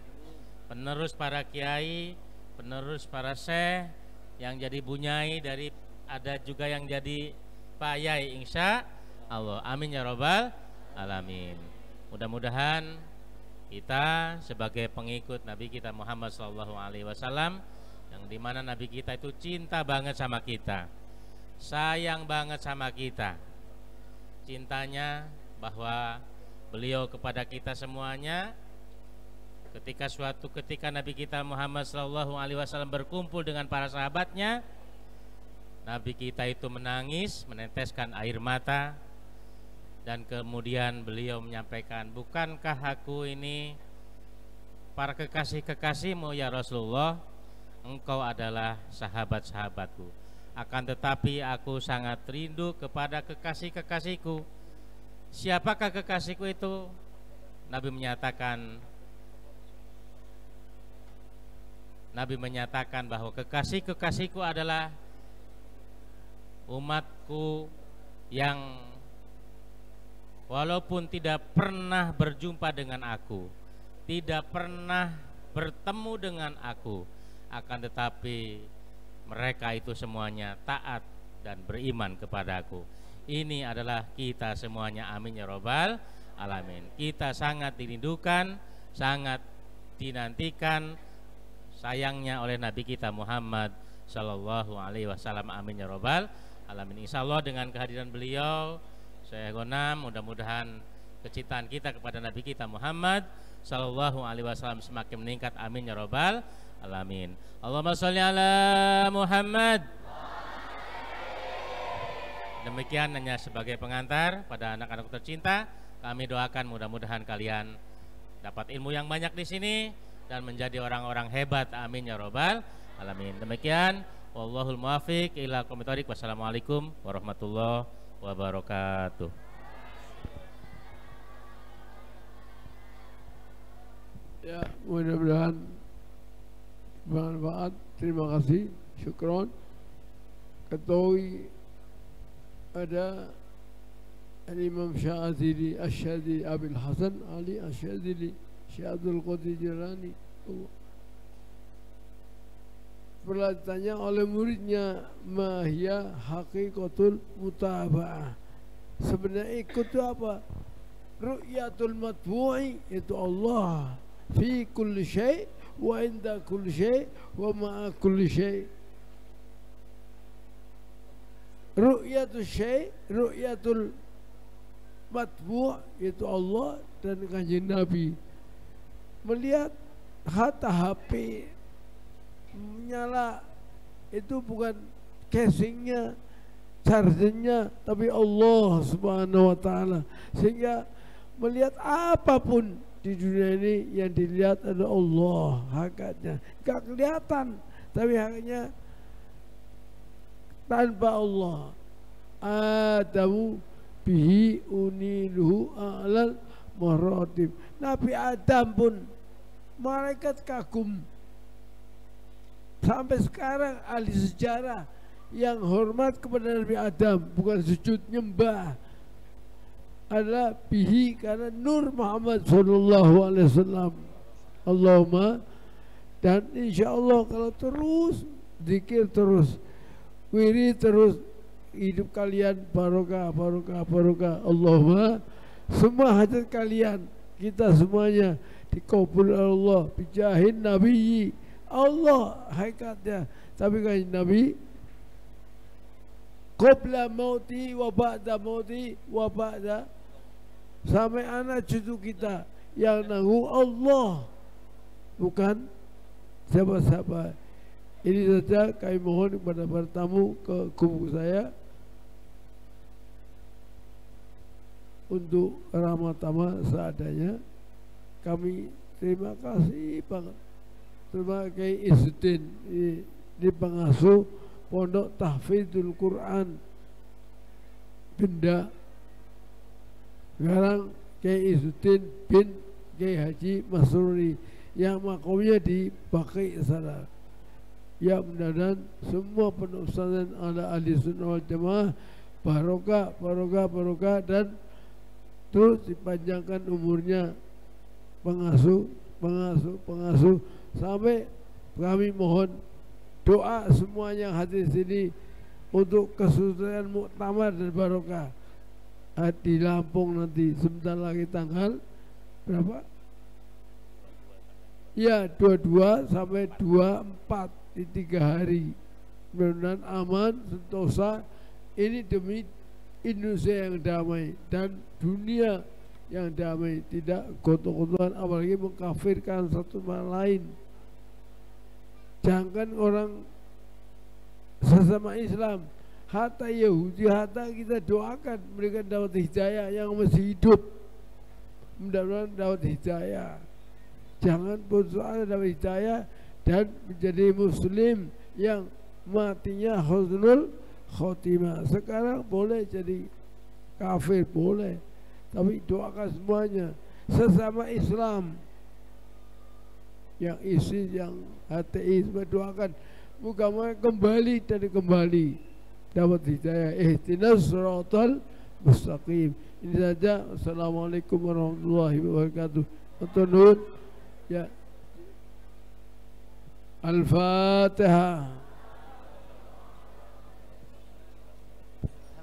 penerus para kiai, penerus para syekh, yang jadi bunyai, dari ada juga yang jadi pak yai insya Allah. Amin ya robbal alamin. Mudah-mudahan kita sebagai pengikut Nabi kita Muhammad SAW, yang dimana Nabi kita itu cinta banget sama kita, sayang banget sama kita. Cintanya bahwa beliau kepada kita semuanya, ketika suatu ketika Nabi kita Muhammad SAW berkumpul dengan para sahabatnya, Nabi kita itu menangis, meneteskan air mata. Dan kemudian beliau menyampaikan, bukankah aku ini para kekasih-kekasihmu ya Rasulullah? Engkau adalah sahabat-sahabatku, akan tetapi aku sangat rindu kepada kekasih-kekasihku. Siapakah kekasihku itu? Nabi menyatakan bahwa kekasih-kekasihku adalah umatku yang walaupun tidak pernah berjumpa dengan aku, tidak pernah bertemu dengan aku, akan tetapi mereka itu semuanya taat dan beriman kepada aku. Ini adalah kita semuanya, amin ya robbal alamin. Kita sangat dirindukan, sangat dinantikan sayangnya oleh Nabi kita Muhammad Sallallahu Alaihi Wasallam, amin ya robbal alamin. Insya Allah dengan kehadiran beliau, saya Gonnam, mudah-mudahan kecintaan kita kepada Nabi kita Muhammad Sallallahu Alaihi Wasallam semakin meningkat, amin ya robbal alamin. Allahumma sholli ala Muhammad. Demikian hanya sebagai pengantar pada anak-anak tercinta, kami doakan mudah-mudahan kalian dapat ilmu yang banyak di sini dan menjadi orang-orang hebat, amin ya robbal alamin. Demikian, wallahul muwaffiq ila aqwamit thoriq. Wassalamualaikum warahmatullahi wabarakatuh. Ya, mudah-mudahan bermanfaat. Terima kasih, syukron. Ketahui ada Al-Imam Syadzili Asy-Syadzili Abil Hasan Ali Asy-Syadzili Syekh Abdul Qadir Jilani. Pernah ditanya oleh muridnya, mahya haqiqatul mutaba'ah, sebenarnya ikut itu apa? Ru'yatul matbu'i, itu Allah fi kulli syai' wa inda kulli syai' wa ma'a kulli syai'. Ru'yatul syai', ru'yatul matbu' itu Allah dan kanjeng Nabi. Melihat hatta HP menyala itu bukan casingnya, chargernya, tapi Allah Subhanahu wa ta'ala. Sehingga melihat apapun di dunia ini yang dilihat adalah Allah hakikatnya. Gak kelihatan, tapi hakikatnya tanpa Allah. Adamu bihi uniluhu a'lal maratib. Nabi Adam pun malaikat kagum. Sampai sekarang ahli sejarah yang hormat kepada Nabi Adam, bukan sujud nyembah, adalah bihi, karena nur Muhammad sallallahu alaihi wasallam. Allahumma, dan insya Allah kalau terus zikir terus, wirid terus, hidup kalian barokah, barokah, barokah. Allahumma, semua hajat kalian, kita semuanya dikabul Allah bijahin nabiyyi. Allah hakikatnya. Tapi kan Nabi qabla mauti wa ba'da mauti wa ba'da, sampai anak cucu kita yang nanggung Allah, bukan siapa-siapa. Ini saja kami mohon kepada para tamu ke kubu saya untuk ramah tamah seadanya. Kami terima kasih banget. Terima kasih Izzuddin di pengasuh Pondok Tahfidzul Quran Benda. Sekarang Kiai Izzuddin bin Kiai Haji Masruri yang makamnya di Baqi sana. Ya, mudah-mudahan semua pondok pesantren ala ahli sunnah wal jamaah barokah, barokah, barokah, dan terus dipanjangkan umurnya pengasuh sampai kami mohon doa semua yang hadir sini untuk kesuksesan muktamar dan barokah di Lampung nanti sebentar lagi tanggal berapa? Ya, 22 sampai 24 di 3 hari. Mudah-mudahan aman, sentosa. Ini demi Indonesia yang damai dan dunia yang damai, tidak gotok-gotokan, apalagi mengkafirkan satu sama lain. Jangan orang sesama Islam, hatta Yahudi, hatta kita doakan mereka dapat hidayah yang masih hidup, mudah-mudahan dapat hidayah. Jangan putus asa dapat hidayah dan menjadi muslim yang matinya husnul khotimah. Sekarang boleh jadi kafir, boleh, tapi doakan semuanya sesama Islam, yang ISIS, yang ateis, berdoakan moga kembali dan kembali dapat hidayah. Ihdinas siratal mustaqim. Ini saja. Assalamualaikum warahmatullahi wabarakatuh. Nuhun ya. Al-Fatihah.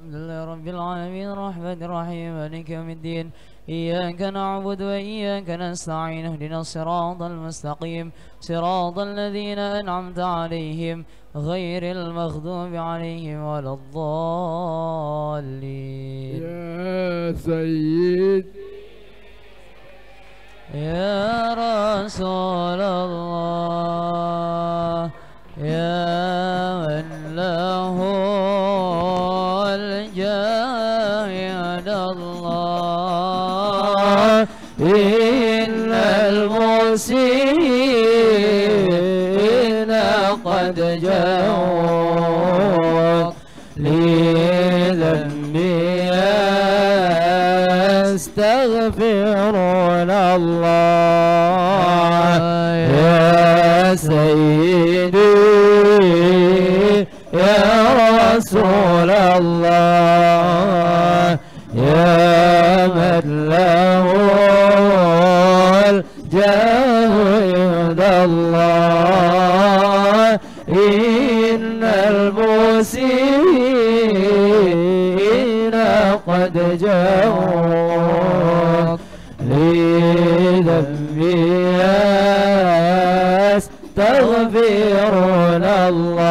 Alhamdulillah Rabbil Alamin Rahmanir Rahim Maliki Yawmiddin Iyyaka na'budu wa iyyaka nasta'in Ihdinas siratal mustaqim Siratal ladzina an'amta 'alaihim ghairil maghdubi 'alaihim waladdallin. Ya Sayyid, Ya Rasulullah, Ya man lahu al-jahid Allah, innal muslimina qad ja'u li dhanbi yastaghfirun Allah. Ya Sayyidi, Ya Rasulullah, Ya من له الجاه عند الله إن المسيئين قد جاءوا لذنبي يستغفرون الله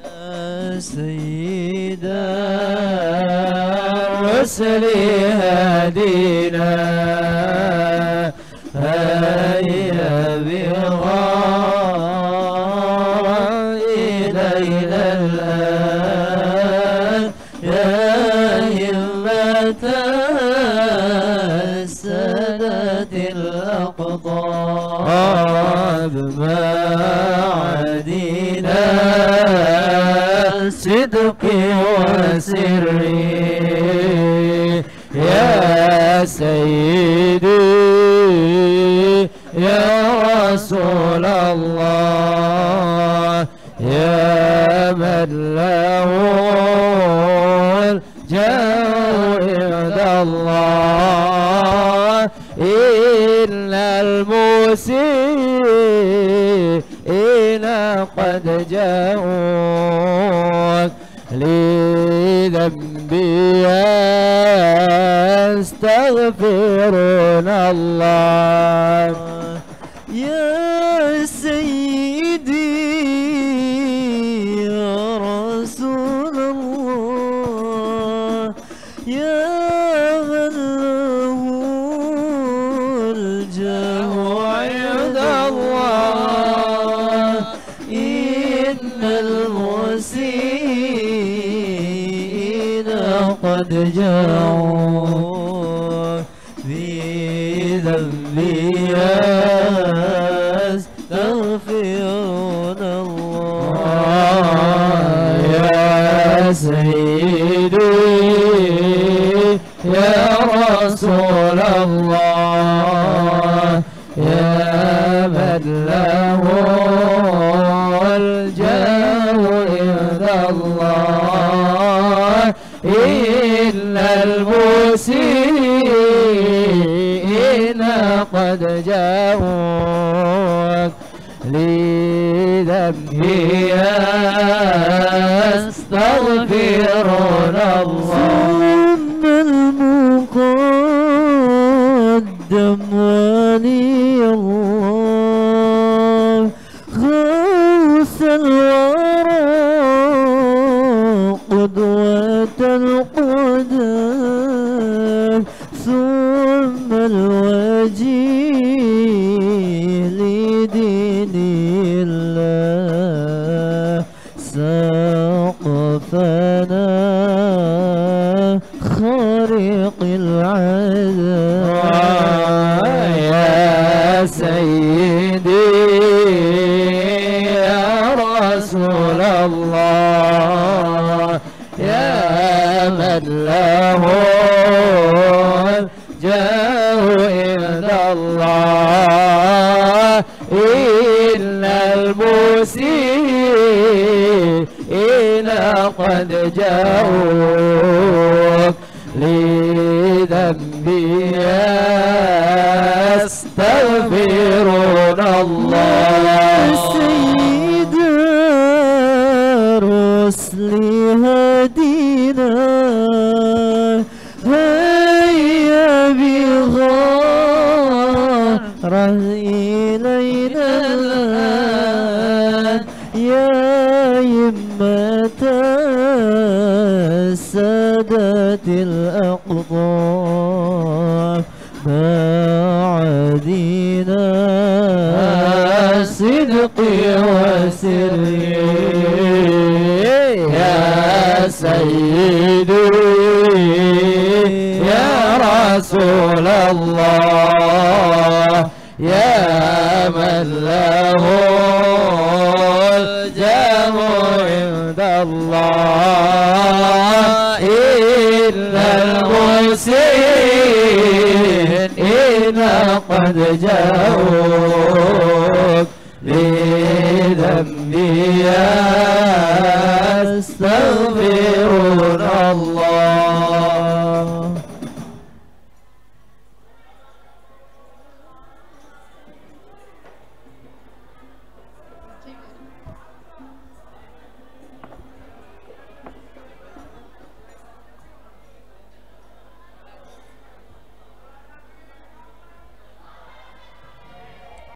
يا سيد الرسل هدينا هيا إلينا الآن يا همة السادة الأقطاب معادنا صدق وسري يا سيدي يا رسول الله يا من له الجاه عند الله إن المسيئين قد جاءوا لذنبي يستغفرون الله يا سيدي يا رسول الله يا من له الجاه عند الله إن المسيئين قد جاءوا بذنبي يستغفرون الله يا سيدي يا رسول الله يا من له الجاه عند الله إن المسيئين قد جاءوا لذنبي يستغفرون الله ثم المقدم ولي الله غوث الورى قدوة القدم ثم الوجيه لدين الله سقفنا خارق العذاب يا سيدي يا رسول الله يا من له الجاه عند الله إن المسيئين قد جاءوا لذنبي يستغفرون الله سيد الرسل هدينا هيا بغار إلينا الآن يا يمة السادة الأقطاب بعدنا صدق وسري يا سيدي يا رسول الله يا من له الجاه عند الله إن المسيئين قد جاءوا لذنبي